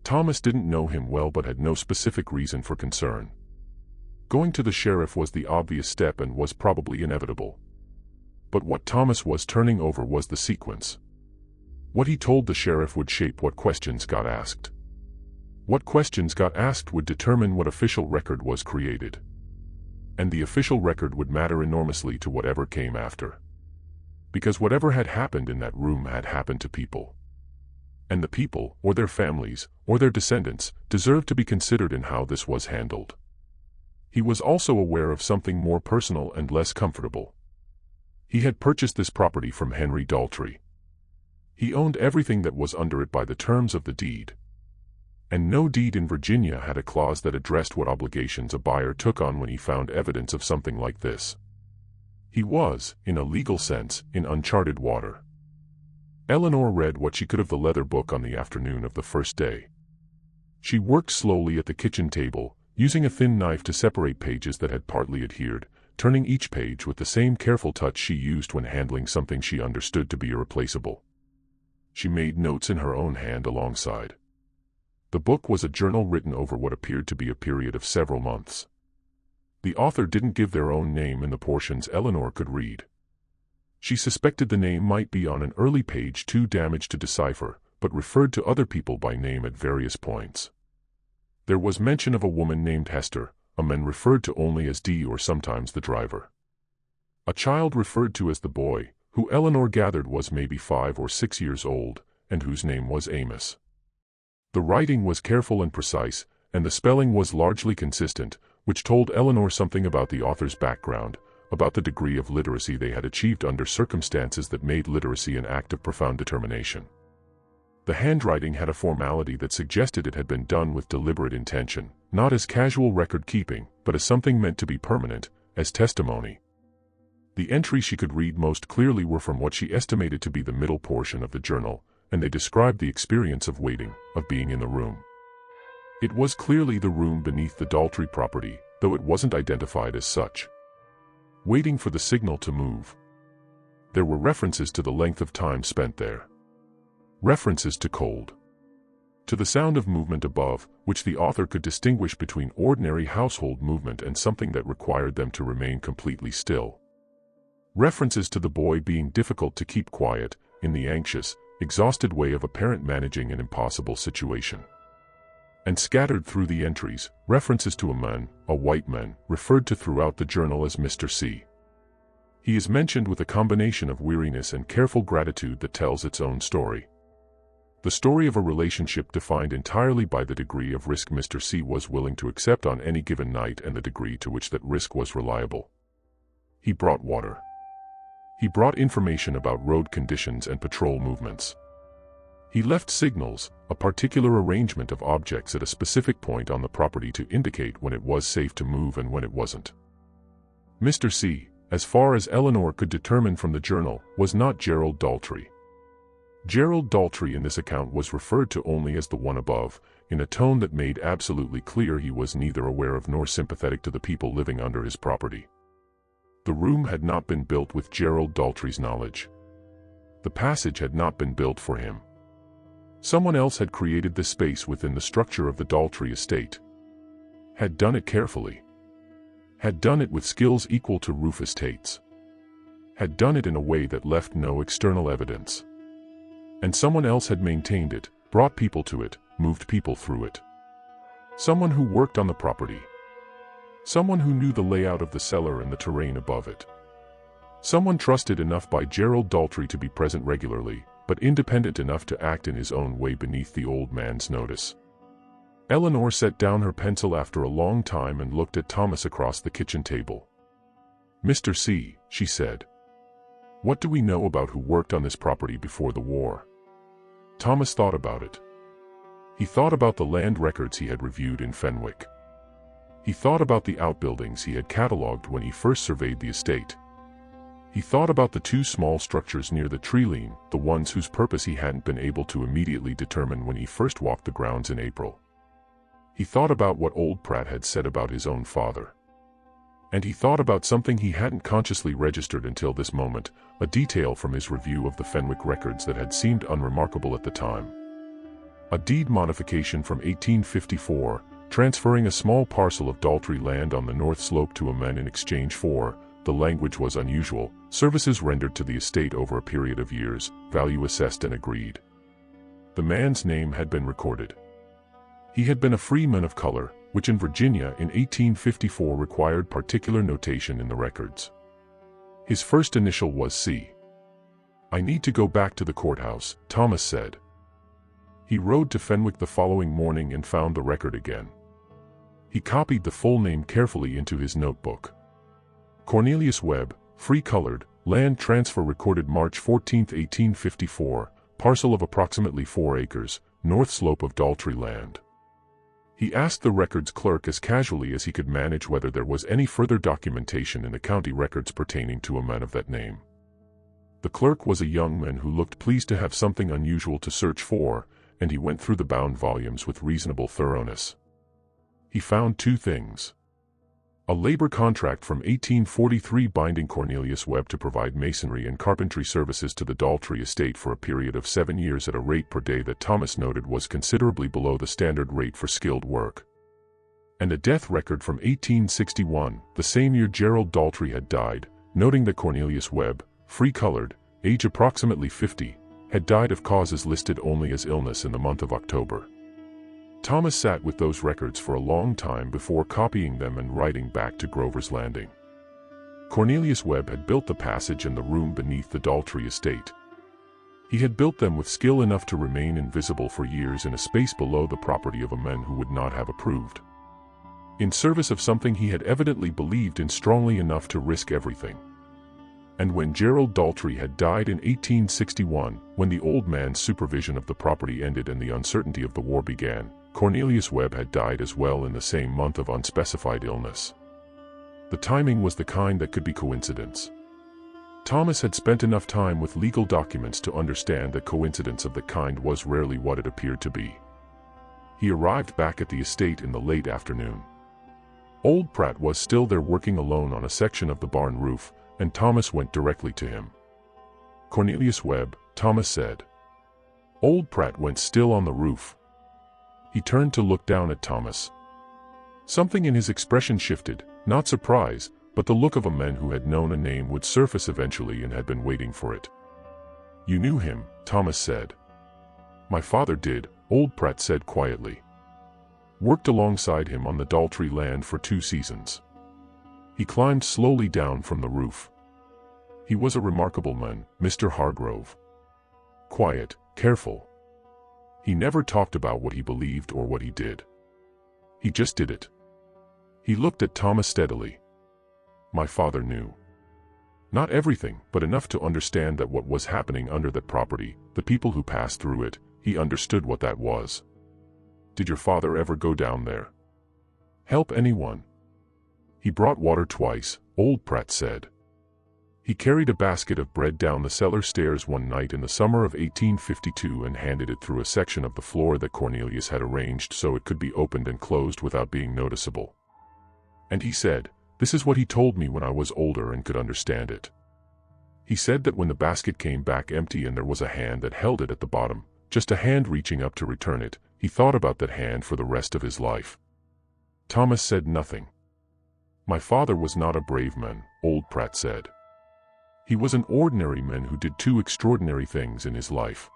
Thomas didn't know him well but had no specific reason for concern. Going to the sheriff was the obvious step and was probably inevitable. But what Thomas was turning over was the sequence. What he told the sheriff would shape what questions got asked. What questions got asked would determine what official record was created. And the official record would matter enormously to whatever came after. Because whatever had happened in that room had happened to people. And the people, or their families, or their descendants, deserved to be considered in how this was handled. He was also aware of something more personal and less comfortable. He had purchased this property from Henry Daltrey. He owned everything that was under it by the terms of the deed. And no deed in Virginia had a clause that addressed what obligations a buyer took on when he found evidence of something like this. He was, in a legal sense, in uncharted water. Eleanor read what she could of the leather book on the afternoon of the first day. She worked slowly at the kitchen table, using a thin knife to separate pages that had partly adhered, turning each page with the same careful touch she used when handling something she understood to be irreplaceable. She made notes in her own hand alongside. The book was a journal written over what appeared to be a period of several months. The author didn't give their own name in the portions Eleanor could read. She suspected the name might be on an early page too damaged to decipher, but referred to other people by name at various points. There was mention of a woman named Hester, a man referred to only as D or sometimes the driver. A child referred to as the boy, who Eleanor gathered was maybe 5 or 6 years old, and whose name was Amos. The writing was careful and precise, and the spelling was largely consistent, which told Eleanor something about the author's background, about the degree of literacy they had achieved under circumstances that made literacy an act of profound determination. The handwriting had a formality that suggested it had been done with deliberate intention, not as casual record-keeping, but as something meant to be permanent, as testimony. The entries she could read most clearly were from what she estimated to be the middle portion of the journal, and they described the experience of waiting, of being in the room. It was clearly the room beneath the Daltrey property, though it wasn't identified as such. Waiting for the signal to move. There were references to the length of time spent there. References to cold. To the sound of movement above, which the author could distinguish between ordinary household movement and something that required them to remain completely still. References to the boy being difficult to keep quiet, in the anxious, exhausted way of a parent managing an impossible situation. And scattered through the entries, references to a man, a white man, referred to throughout the journal as Mr. C. He is mentioned with a combination of weariness and careful gratitude that tells its own story. The story of a relationship defined entirely by the degree of risk Mr. C was willing to accept on any given night and the degree to which that risk was reliable. He brought water. He brought information about road conditions and patrol movements. He left signals, a particular arrangement of objects at a specific point on the property to indicate when it was safe to move and when it wasn't. Mr. C, as far as Eleanor could determine from the journal, was not Gerald Daltrey. Gerald Daltrey in this account was referred to only as the one above, in a tone that made absolutely clear he was neither aware of nor sympathetic to the people living under his property. The room had not been built with Gerald Daltrey's knowledge. The passage had not been built for him. Someone else had created this space within the structure of the Daltrey estate. Had done it carefully. Had done it with skills equal to Rufus Tate's. Had done it in a way that left no external evidence. And someone else had maintained it, brought people to it, moved people through it. Someone who worked on the property. Someone who knew the layout of the cellar and the terrain above it. Someone trusted enough by Gerald Daltrey to be present regularly, but independent enough to act in his own way beneath the old man's notice. Eleanor set down her pencil after a long time and looked at Thomas across the kitchen table. "Mr. C," she said. "What do we know about who worked on this property before the war?" Thomas thought about it. He thought about the land records he had reviewed in Fenwick. He thought about the outbuildings he had catalogued when he first surveyed the estate. He thought about the two small structures near the treeline, the ones whose purpose he hadn't been able to immediately determine when he first walked the grounds in April. He thought about what old Pratt had said about his own father. And he thought about something he hadn't consciously registered until this moment, a detail from his review of the Fenwick records that had seemed unremarkable at the time. A deed modification from 1854, transferring a small parcel of Daltrey land on the north slope to a man in exchange for, the language was unusual, services rendered to the estate over a period of years, value assessed and agreed. The man's name had been recorded. He had been a free man of color, which in Virginia in 1854 required particular notation in the records. His first initial was C. "I need to go back to the courthouse," Thomas said. He rode to Fenwick the following morning and found the record again. He copied the full name carefully into his notebook. Cornelius Webb, free colored, land transfer recorded March 14, 1854, parcel of approximately 4 acres, north slope of Daltrey land. He asked the records clerk as casually as he could manage whether there was any further documentation in the county records pertaining to a man of that name. The clerk was a young man who looked pleased to have something unusual to search for, and he went through the bound volumes with reasonable thoroughness. He found 2 things. A labor contract from 1843 binding Cornelius Webb to provide masonry and carpentry services to the Daltrey estate for a period of 7 years at a rate per day that Thomas noted was considerably below the standard rate for skilled work. And a death record from 1861, the same year Gerald Daltrey had died, noting that Cornelius Webb, free-colored, age approximately 50, had died of causes listed only as illness in the month of October. Thomas sat with those records for a long time before copying them and writing back to Grover's Landing. Cornelius Webb had built the passage and the room beneath the Daltrey estate. He had built them with skill enough to remain invisible for years in a space below the property of a man who would not have approved. In service of something he had evidently believed in strongly enough to risk everything. And when Gerald Daltrey had died in 1861, when the old man's supervision of the property ended and the uncertainty of the war began, Cornelius Webb had died as well in the same month of unspecified illness. The timing was the kind that could be coincidence. Thomas had spent enough time with legal documents to understand that coincidence of the kind was rarely what it appeared to be. He arrived back at the estate in the late afternoon. Old Pratt was still there working alone on a section of the barn roof, and Thomas went directly to him. "Cornelius Webb," Thomas said. Old Pratt went still on the roof. He turned to look down at Thomas. Something in his expression shifted, not surprise, but the look of a man who had known a name would surface eventually and had been waiting for it. "You knew him," Thomas said. "My father did," Old Pratt said quietly. "Worked alongside him on the Daltrey land for 2 seasons. He climbed slowly down from the roof. He was a remarkable man, Mr. Hargrove. Quiet, careful. He never talked about what he believed or what he did. He just did it." He looked at Thomas steadily. "My father knew. Not everything, but enough to understand that what was happening under that property, the people who passed through it, he understood what that was." "Did your father ever go down there? Help anyone?" "He brought water twice," Old Pratt said. "He carried a basket of bread down the cellar stairs one night in the summer of 1852 and handed it through a section of the floor that Cornelius had arranged so it could be opened and closed without being noticeable. And he said, 'This is what he told me when I was older and could understand it.' He said that when the basket came back empty and there was a hand that held it at the bottom, just a hand reaching up to return it, he thought about that hand for the rest of his life." Thomas said nothing. "My father was not a brave man," Old Pratt said. "He was an ordinary man who did 2 extraordinary things in his life.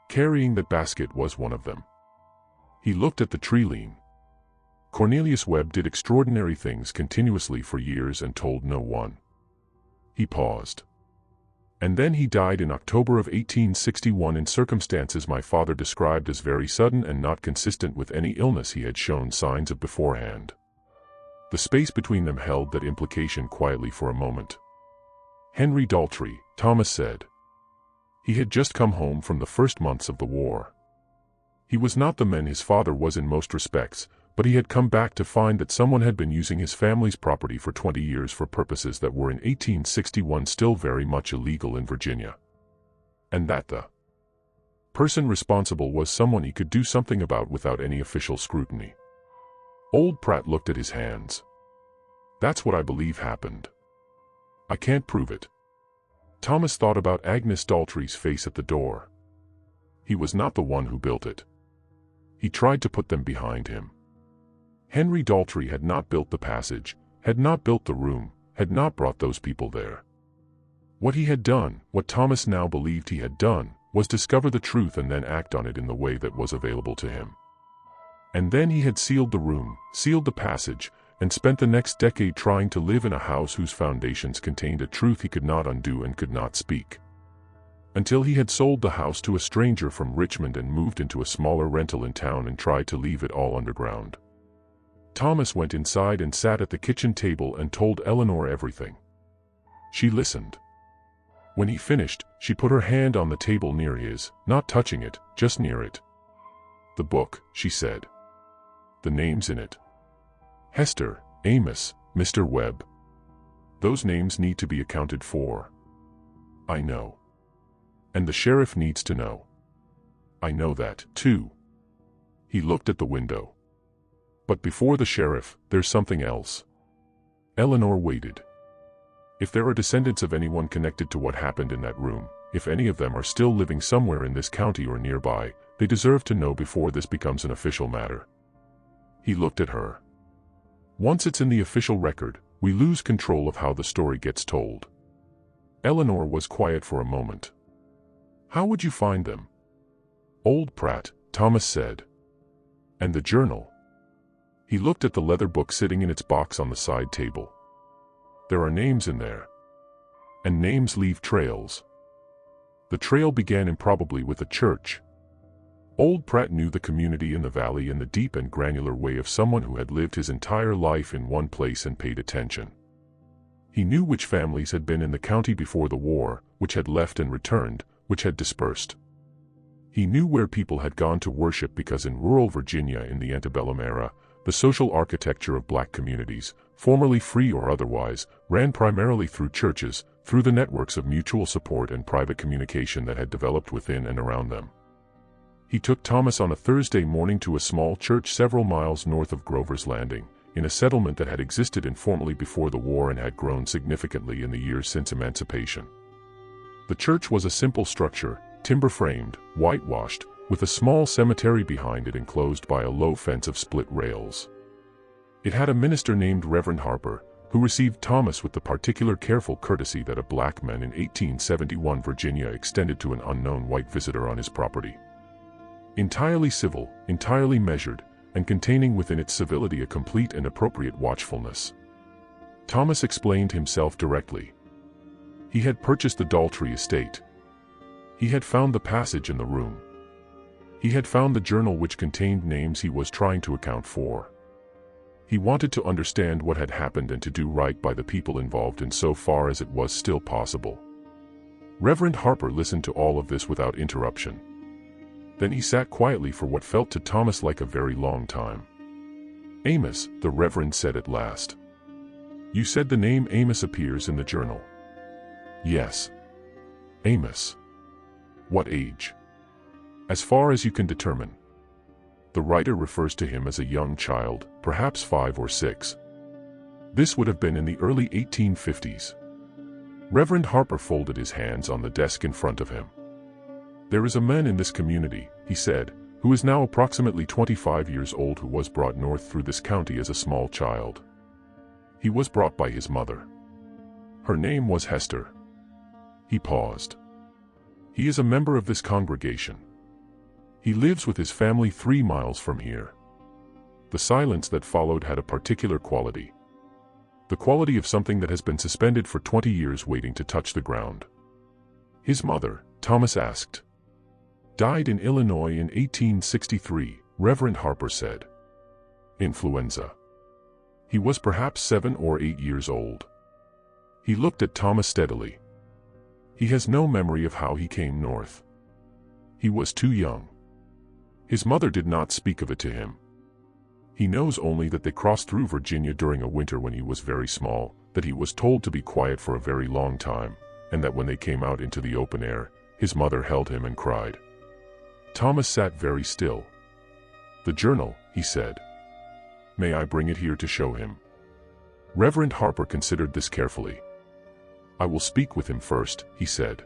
Carrying that basket was one of them." He looked at the tree lean. "Cornelius Webb did extraordinary things continuously for years and told no one." He paused. "And then he died in October of 1861 in circumstances my father described as very sudden and not consistent with any illness he had shown signs of beforehand." The space between them held that implication quietly for a moment. "Henry Daltrey," Thomas said. "He had just come home from the first months of the war. He was not the man his father was in most respects, but he had come back to find that someone had been using his family's property for 20 years for purposes that were in 1861 still very much illegal in Virginia. And that the person responsible was someone he could do something about without any official scrutiny." Old Pratt looked at his hands. "That's what I believe happened. I can't prove it." Thomas thought about Agnes Daltrey's face at the door. He was not the one who built it. He tried to put them behind him. Henry Daltrey had not built the passage, had not built the room, had not brought those people there. What he had done, what Thomas now believed he had done, was discover the truth and then act on it in the way that was available to him. And then he had sealed the room, sealed the passage, and spent the next decade trying to live in a house whose foundations contained a truth he could not undo and could not speak. Until he had sold the house to a stranger from Richmond and moved into a smaller rental in town and tried to leave it all underground. Thomas went inside and sat at the kitchen table and told Eleanor everything. She listened. When he finished, she put her hand on the table near his, not touching it, just near it. "The book," she said. "The names in it. Hester, Amos, Mr. Webb. Those names need to be accounted for. I know. And the sheriff needs to know. I know that, too." He looked at the window. "But before the sheriff, there's something else." Eleanor waited. "If there are descendants of anyone connected to what happened in that room, if any of them are still living somewhere in this county or nearby, they deserve to know before this becomes an official matter." He looked at her. "Once it's in the official record, we lose control of how the story gets told." Eleanor was quiet for a moment. "How would you find them?" "Old Pratt," Thomas said. "And the journal?" He looked at the leather book sitting in its box on the side table. "There are names in there. And names leave trails." The trail began improbably with a church. Old Pratt knew the community in the valley in the deep and granular way of someone who had lived his entire life in one place and paid attention. He knew which families had been in the county before the war, which had left and returned, which had dispersed. He knew where people had gone to worship because in rural Virginia in the antebellum era, the social architecture of black communities, formerly free or otherwise, ran primarily through churches, through the networks of mutual support and private communication that had developed within and around them. He took Thomas on a Thursday morning to a small church several miles north of Grover's Landing, in a settlement that had existed informally before the war and had grown significantly in the years since emancipation. The church was a simple structure, timber-framed, whitewashed, with a small cemetery behind it enclosed by a low fence of split rails. It had a minister named Reverend Harper, who received Thomas with the particular careful courtesy that a black man in 1871 Virginia extended to an unknown white visitor on his property. Entirely civil, entirely measured, and containing within its civility a complete and appropriate watchfulness. Thomas explained himself directly. He had purchased the Daltrey estate. He had found the passage in the room. He had found the journal which contained names he was trying to account for. He wanted to understand what had happened and to do right by the people involved insofar as it was still possible. Reverend Harper listened to all of this without interruption. Then he sat quietly for what felt to Thomas like a very long time. "Amos," the Reverend said at last. "You said the name Amos appears in the journal." "Yes." "Amos. What age?" "As far as you can determine." The writer refers to him as a young child, perhaps 5 or 6. This would have been in the early 1850s. Reverend Harper folded his hands on the desk in front of him. "There is a man in this community," he said, "who is now approximately 25 years old who was brought north through this county as a small child. He was brought by his mother. Her name was Hester." He paused. "He is a member of this congregation. He lives with his family 3 miles from here." The silence that followed had a particular quality. The quality of something that has been suspended for 20 years waiting to touch the ground. "His mother," Thomas asked. "Died in Illinois in 1863, Reverend Harper said. Influenza. He was perhaps 7 or 8 years old." He looked at Thomas steadily. "He has no memory of how he came north. He was too young. His mother did not speak of it to him. He knows only that they crossed through Virginia during a winter when he was very small, that he was told to be quiet for a very long time, and that when they came out into the open air, his mother held him and cried." Thomas sat very still. "The journal," he said. "May I bring it here to show him?" Reverend Harper considered this carefully. "I will speak with him first," he said.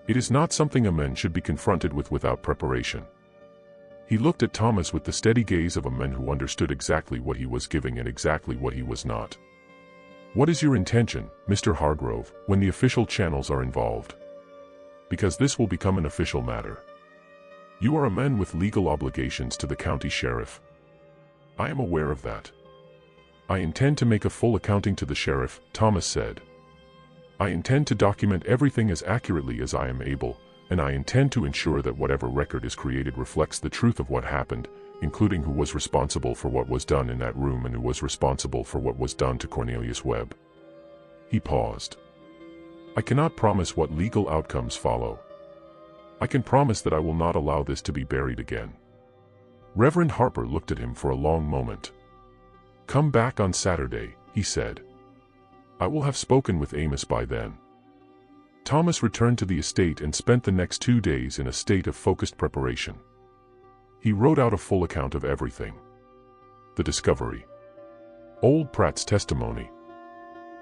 "It is not something a man should be confronted with without preparation." He looked at Thomas with the steady gaze of a man who understood exactly what he was giving and exactly what he was not. "What is your intention, Mr. Hargrove, when the official channels are involved? Because this will become an official matter. You are a man with legal obligations to the county sheriff. I am aware of that." "I intend to make a full accounting to the sheriff," Thomas said. "I intend to document everything as accurately as I am able, and I intend to ensure that whatever record is created reflects the truth of what happened, including who was responsible for what was done in that room and who was responsible for what was done to Cornelius Webb." He paused. "I cannot promise what legal outcomes follow. I can promise that I will not allow this to be buried again." Reverend Harper looked at him for a long moment. "Come back on Saturday," he said. "I will have spoken with Amos by then." Thomas returned to the estate and spent the next 2 days in a state of focused preparation. He wrote out a full account of everything. The discovery. Old Pratt's testimony.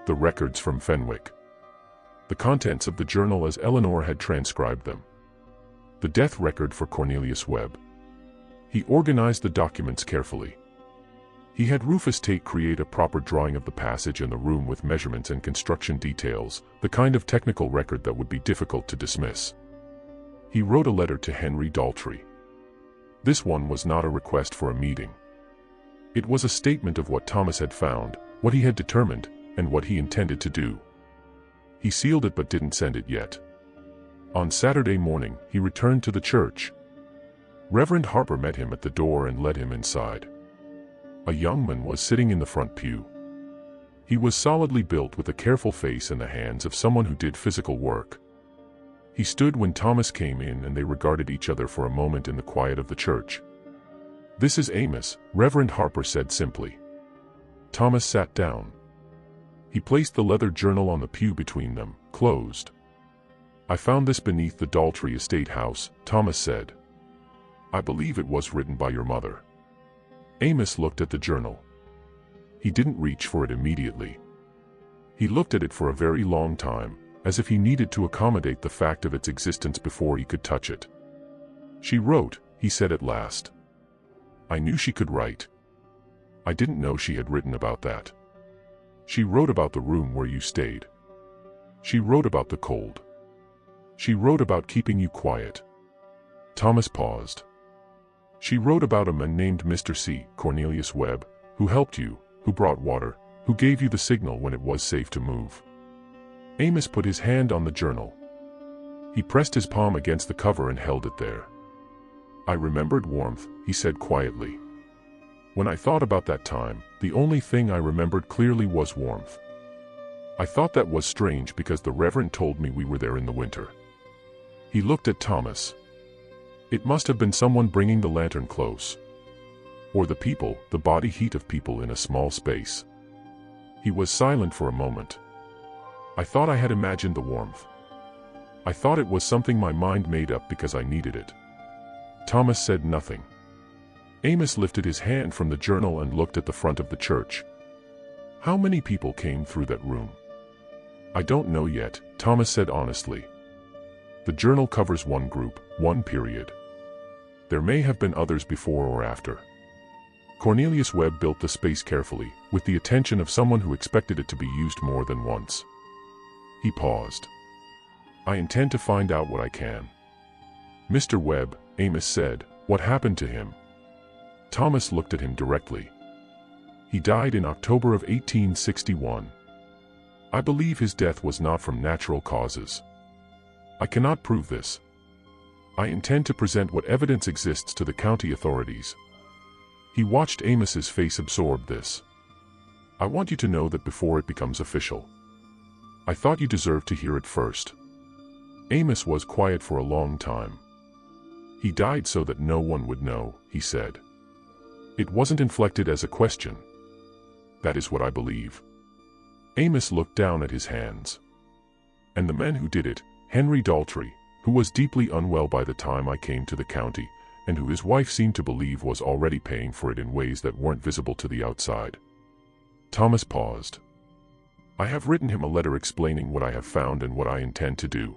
The records from Fenwick. The contents of the journal as Eleanor had transcribed them. The death record for Cornelius Webb. He organized the documents carefully. He had Rufus Tate create a proper drawing of the passage and the room with measurements and construction details, the kind of technical record that would be difficult to dismiss. He wrote a letter to Henry Daltrey. This one was not a request for a meeting. It was a statement of what Thomas had found, what he had determined, and what he intended to do. He sealed it but didn't send it yet. On Saturday morning, he returned to the church. Reverend Harper met him at the door and led him inside. A young man was sitting in the front pew. He was solidly built with a careful face and the hands of someone who did physical work. He stood when Thomas came in and they regarded each other for a moment in the quiet of the church. "This is Amos," Reverend Harper said simply. Thomas sat down. He placed the leather journal on the pew between them, closed. "I found this beneath the Daltrey estate house," Thomas said. "I believe it was written by your mother." Amos looked at the journal. He didn't reach for it immediately. He looked at it for a very long time, as if he needed to accommodate the fact of its existence before he could touch it. "She wrote," he said at last. "I knew she could write. I didn't know she had written about that. She wrote about the room where you stayed. She wrote about the cold. She wrote about keeping you quiet." Thomas paused. "She wrote about a man named Mr. C. Cornelius Webb, who helped you, who brought water, who gave you the signal when it was safe to move." Amos put his hand on the journal. He pressed his palm against the cover and held it there. "I remembered warmth," he said quietly. "When I thought about that time, the only thing I remembered clearly was warmth. I thought that was strange because the Reverend told me we were there in the winter." He looked at Thomas. "It must have been someone bringing the lantern close. Or the people, the body heat of people in a small space." He was silent for a moment. "I thought I had imagined the warmth. I thought it was something my mind made up because I needed it." Thomas said nothing. Amos lifted his hand from the journal and looked at the front of the church. "How many people came through that room?" "I don't know yet," Thomas said honestly. "The journal covers one group, one period. There may have been others before or after." Cornelius Webb built the space carefully, with the attention of someone who expected it to be used more than once. He paused. "I intend to find out what I can." "Mr. Webb," Amos said, "what happened to him?" Thomas looked at him directly. "He died in October of 1861. I believe his death was not from natural causes. I cannot prove this. I intend to present what evidence exists to the county authorities." He watched Amos's face absorb this. "I want you to know that before it becomes official. I thought you deserved to hear it first." Amos was quiet for a long time. "He died so that no one would know," he said. It wasn't inflected as a question. "That is what I believe." Amos looked down at his hands. "And the man who did it, Henry Daltrey, who was deeply unwell by the time I came to the county, and who his wife seemed to believe was already paying for it in ways that weren't visible to the outside." Thomas paused. "I have written him a letter explaining what I have found and what I intend to do.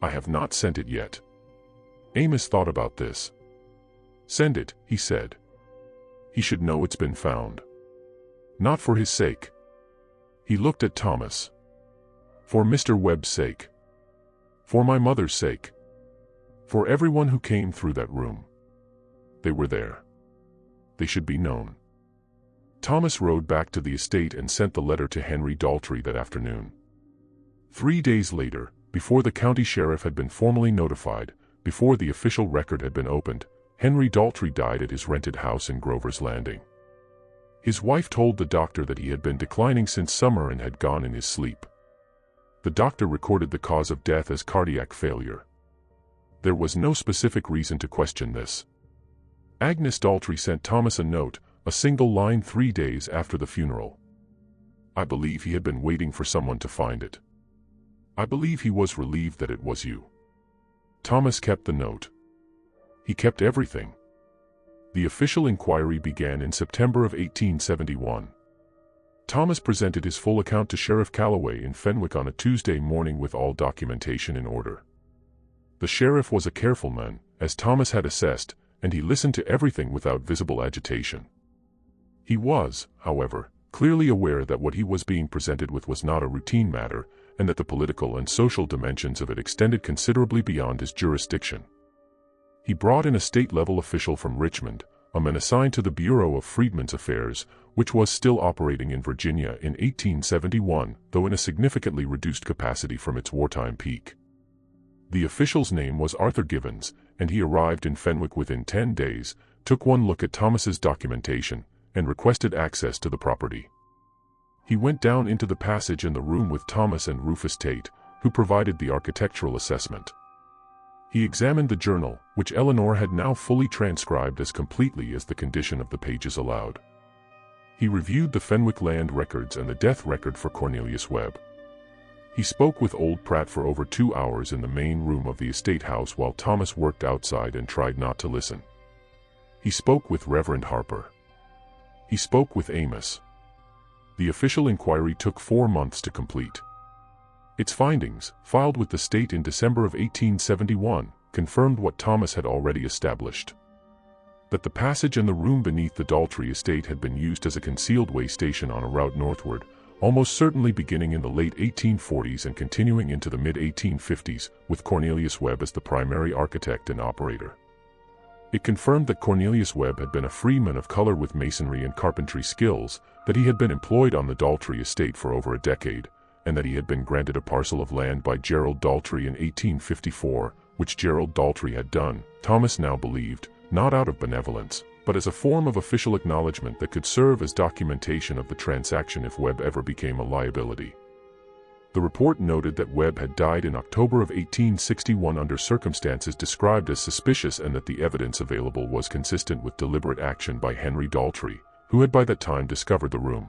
I have not sent it yet." Amos thought about this. "Send it," he said. "He should know it's been found. Not for his sake." He looked at Thomas. "For Mr. Webb's sake. For my mother's sake. For everyone who came through that room. They were there. They should be known." Thomas rode back to the estate and sent the letter to Henry Daltrey that afternoon. 3 days later, before the county sheriff had been formally notified, before the official record had been opened, Henry Daltrey died at his rented house in Grover's Landing. His wife told the doctor that he had been declining since summer and had gone in his sleep. The doctor recorded the cause of death as cardiac failure. There was no specific reason to question this. Agnes Daltrey sent Thomas a note, a single line 3 days after the funeral. "I believe he had been waiting for someone to find it. I believe he was relieved that it was you." Thomas kept the note. He kept everything. The official inquiry began in September of 1871. Thomas presented his full account to Sheriff Calloway in Fenwick on a Tuesday morning with all documentation in order. The sheriff was a careful man, as Thomas had assessed, and he listened to everything without visible agitation. He was, however, clearly aware that what he was being presented with was not a routine matter, and that the political and social dimensions of it extended considerably beyond his jurisdiction. He brought in a state-level official from Richmond, a man assigned to the Bureau of Freedmen's Affairs, which was still operating in Virginia in 1871, though in a significantly reduced capacity from its wartime peak. The official's name was Arthur Givens, and he arrived in Fenwick within 10 days, took one look at Thomas's documentation, and requested access to the property. He went down into the passage in the room with Thomas and Rufus Tate, who provided the architectural assessment. He examined the journal, which Eleanor had now fully transcribed as completely as the condition of the pages allowed. He reviewed the Fenwick land records and the death record for Cornelius Webb. He spoke with old Pratt for over 2 hours in the main room of the estate house while Thomas worked outside and tried not to listen. He spoke with Reverend Harper. He spoke with Amos. The official inquiry took 4 months to complete. Its findings, filed with the state in December of 1871, confirmed what Thomas had already established: that the passage and the room beneath the Daltrey estate had been used as a concealed way station on a route northward, almost certainly beginning in the late 1840s and continuing into the mid-1850s, with Cornelius Webb as the primary architect and operator. It confirmed that Cornelius Webb had been a freeman of color with masonry and carpentry skills, that he had been employed on the Daltrey estate for over a decade, and that he had been granted a parcel of land by Gerald Daltrey in 1854, which Gerald Daltrey had done, Thomas now believed, not out of benevolence, but as a form of official acknowledgement that could serve as documentation of the transaction if Webb ever became a liability. The report noted that Webb had died in October of 1861 under circumstances described as suspicious and that the evidence available was consistent with deliberate action by Henry Daltrey, who had by that time discovered the room.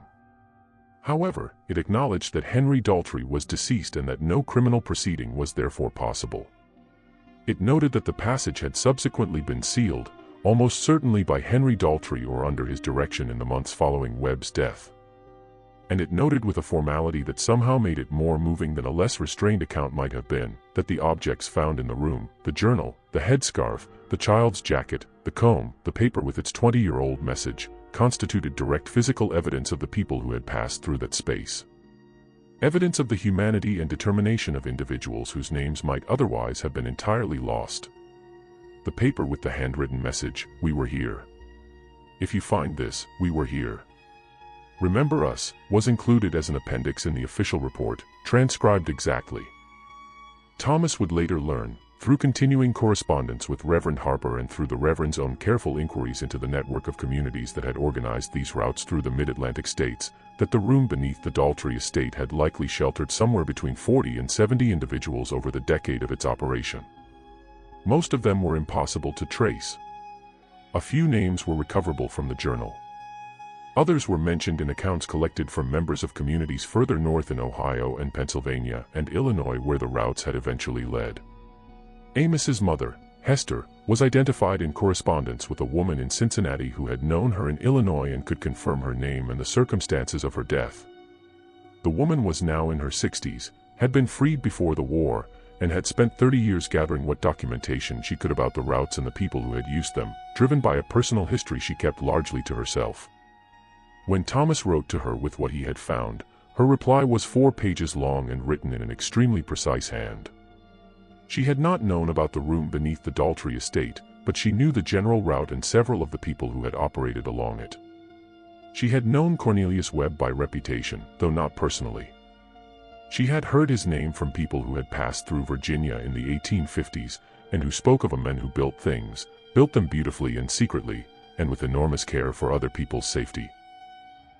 However, it acknowledged that Henry Daltrey was deceased and that no criminal proceeding was therefore possible. It noted that the passage had subsequently been sealed, almost certainly by Henry Daltrey or under his direction in the months following Webb's death. And it noted with a formality that somehow made it more moving than a less restrained account might have been, that the objects found in the room, the journal, the headscarf, the child's jacket, the comb, the paper with its 20-year-old message, constituted direct physical evidence of the people who had passed through that space. Evidence of the humanity and determination of individuals whose names might otherwise have been entirely lost. The paper with the handwritten message, "We were here. If you find this, we were here. Remember us," was included as an appendix in the official report, transcribed exactly. Thomas would later learn, through continuing correspondence with Reverend Harper and through the Reverend's own careful inquiries into the network of communities that had organized these routes through the mid-Atlantic states, that the room beneath the Daltrey estate had likely sheltered somewhere between 40 and 70 individuals over the decade of its operation. Most of them were impossible to trace. A few names were recoverable from the journal. Others were mentioned in accounts collected from members of communities further north in Ohio and Pennsylvania and Illinois where the routes had eventually led. Amos's mother, Hester, was identified in correspondence with a woman in Cincinnati who had known her in Illinois and could confirm her name and the circumstances of her death. The woman was now in her 60s, had been freed before the war, and had spent 30 years gathering what documentation she could about the routes and the people who had used them, driven by a personal history she kept largely to herself. When Thomas wrote to her with what he had found, her reply was 4 pages long and written in an extremely precise hand. She had not known about the room beneath the Daltrey estate, but she knew the general route and several of the people who had operated along it. She had known Cornelius Webb by reputation, though not personally. She had heard his name from people who had passed through Virginia in the 1850s, and who spoke of a man who built things, built them beautifully and secretly, and with enormous care for other people's safety.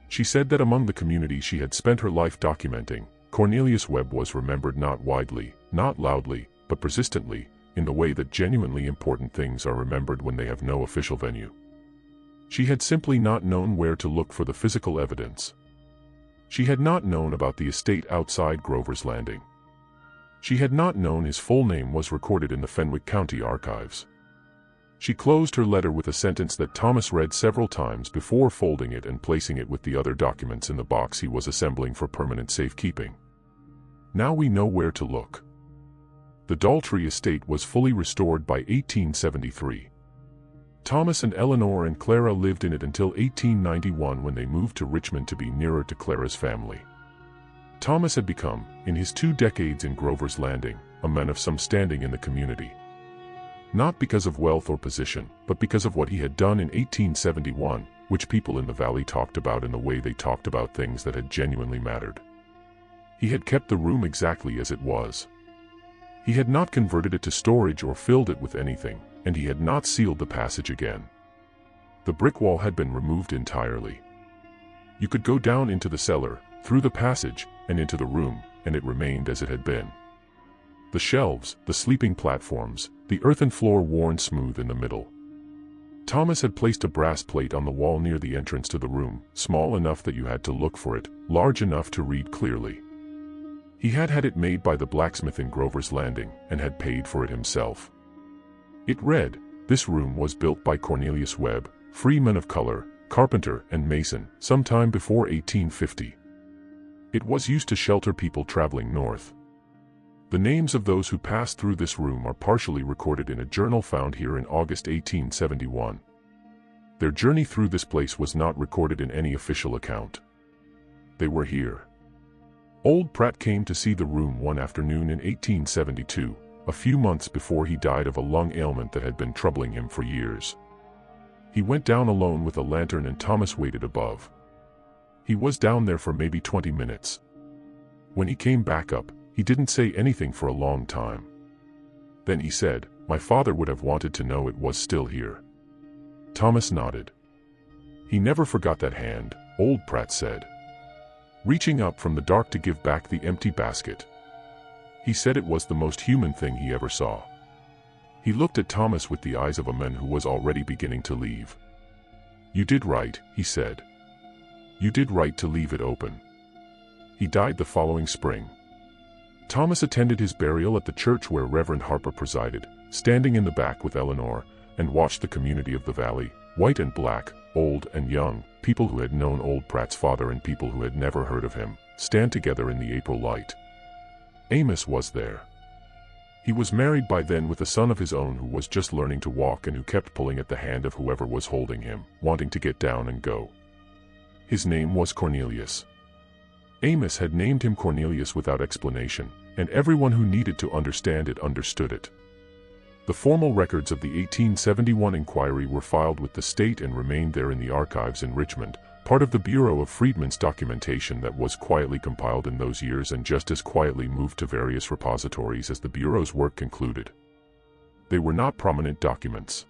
She said that among the community she had spent her life documenting, Cornelius Webb was remembered not widely, not loudly, but persistently, in the way that genuinely important things are remembered when they have no official venue. She had simply not known where to look for the physical evidence. She had not known about the estate outside Grover's Landing. She had not known his full name was recorded in the Fenwick County archives. She closed her letter with a sentence that Thomas read several times before folding it and placing it with the other documents in the box he was assembling for permanent safekeeping. Now we know where to look. The Daltrey estate was fully restored by 1873. Thomas and Eleanor and Clara lived in it until 1891 when they moved to Richmond to be nearer to Clara's family. Thomas had become, in his 2 decades in Grover's Landing, a man of some standing in the community. Not because of wealth or position, but because of what he had done in 1871, which people in the valley talked about in the way they talked about things that had genuinely mattered. He had kept the room exactly as it was. He had not converted it to storage or filled it with anything, and he had not sealed the passage again. The brick wall had been removed entirely. You could go down into the cellar, through the passage, and into the room, and it remained as it had been. The shelves, the sleeping platforms, the earthen floor worn smooth in the middle. Thomas had placed a brass plate on the wall near the entrance to the room, small enough that you had to look for it, large enough to read clearly. He had had it made by the blacksmith in Grover's Landing, and had paid for it himself. It read, "This room was built by Cornelius Webb, freeman of color, carpenter and mason, sometime before 1850. It was used to shelter people traveling north." The names of those who passed through this room are partially recorded in a journal found here in August 1871. Their journey through this place was not recorded in any official account. They were here. Old Pratt came to see the room one afternoon in 1872, a few months before he died of a lung ailment that had been troubling him for years. He went down alone with a lantern and Thomas waited above. He was down there for maybe 20 minutes. When he came back up, he didn't say anything for a long time. Then he said, "My father would have wanted to know it was still here." Thomas nodded. "He never forgot that hand," old Pratt said, reaching up from the dark to give back the empty basket. He said it was the most human thing he ever saw. He looked at Thomas with the eyes of a man who was already beginning to leave. "You did right," he said. "You did right to leave it open." He died the following spring. Thomas attended his burial at the church where Reverend Harper presided, standing in the back with Eleanor, and watched the community of the valley, white and black, old and young, people who had known old Pratt's father and people who had never heard of him, stand together in the April light. Amos was there. He was married by then with a son of his own who was just learning to walk and who kept pulling at the hand of whoever was holding him, wanting to get down and go. His name was Cornelius. Amos had named him Cornelius without explanation, and everyone who needed to understand it understood it. The formal records of the 1871 inquiry were filed with the state and remained there in the archives in Richmond, part of the Bureau of Freedmen's documentation that was quietly compiled in those years and just as quietly moved to various repositories as the Bureau's work concluded. They were not prominent documents.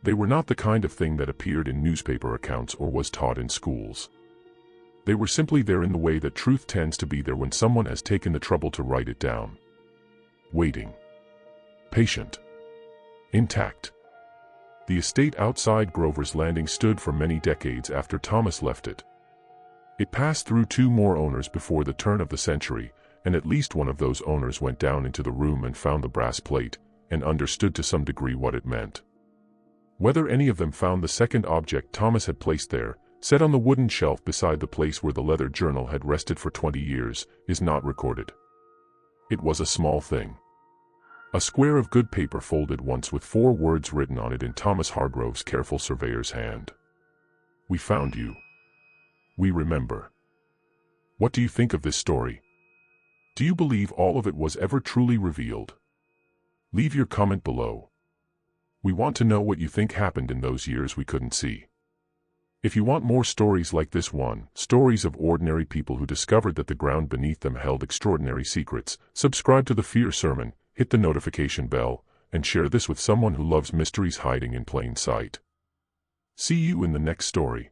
They were not the kind of thing that appeared in newspaper accounts or was taught in schools. They were simply there in the way that truth tends to be there when someone has taken the trouble to write it down. Waiting. Patient. Intact. The estate outside Grover's Landing stood for many decades after Thomas left it. It passed through 2 more owners before the turn of the century, and at least one of those owners went down into the room and found the brass plate, and understood to some degree what it meant. Whether any of them found the second object Thomas had placed there, set on the wooden shelf beside the place where the leather journal had rested for 20 years, is not recorded. It was a small thing. A square of good paper folded once with 4 words written on it in Thomas Hargrove's careful surveyor's hand. "We found you. We remember." What do you think of this story? Do you believe all of it was ever truly revealed? Leave your comment below. We want to know what you think happened in those years we couldn't see. If you want more stories like this one, stories of ordinary people who discovered that the ground beneath them held extraordinary secrets, subscribe to the Fear Sermon, hit the notification bell, and share this with someone who loves mysteries hiding in plain sight. See you in the next story.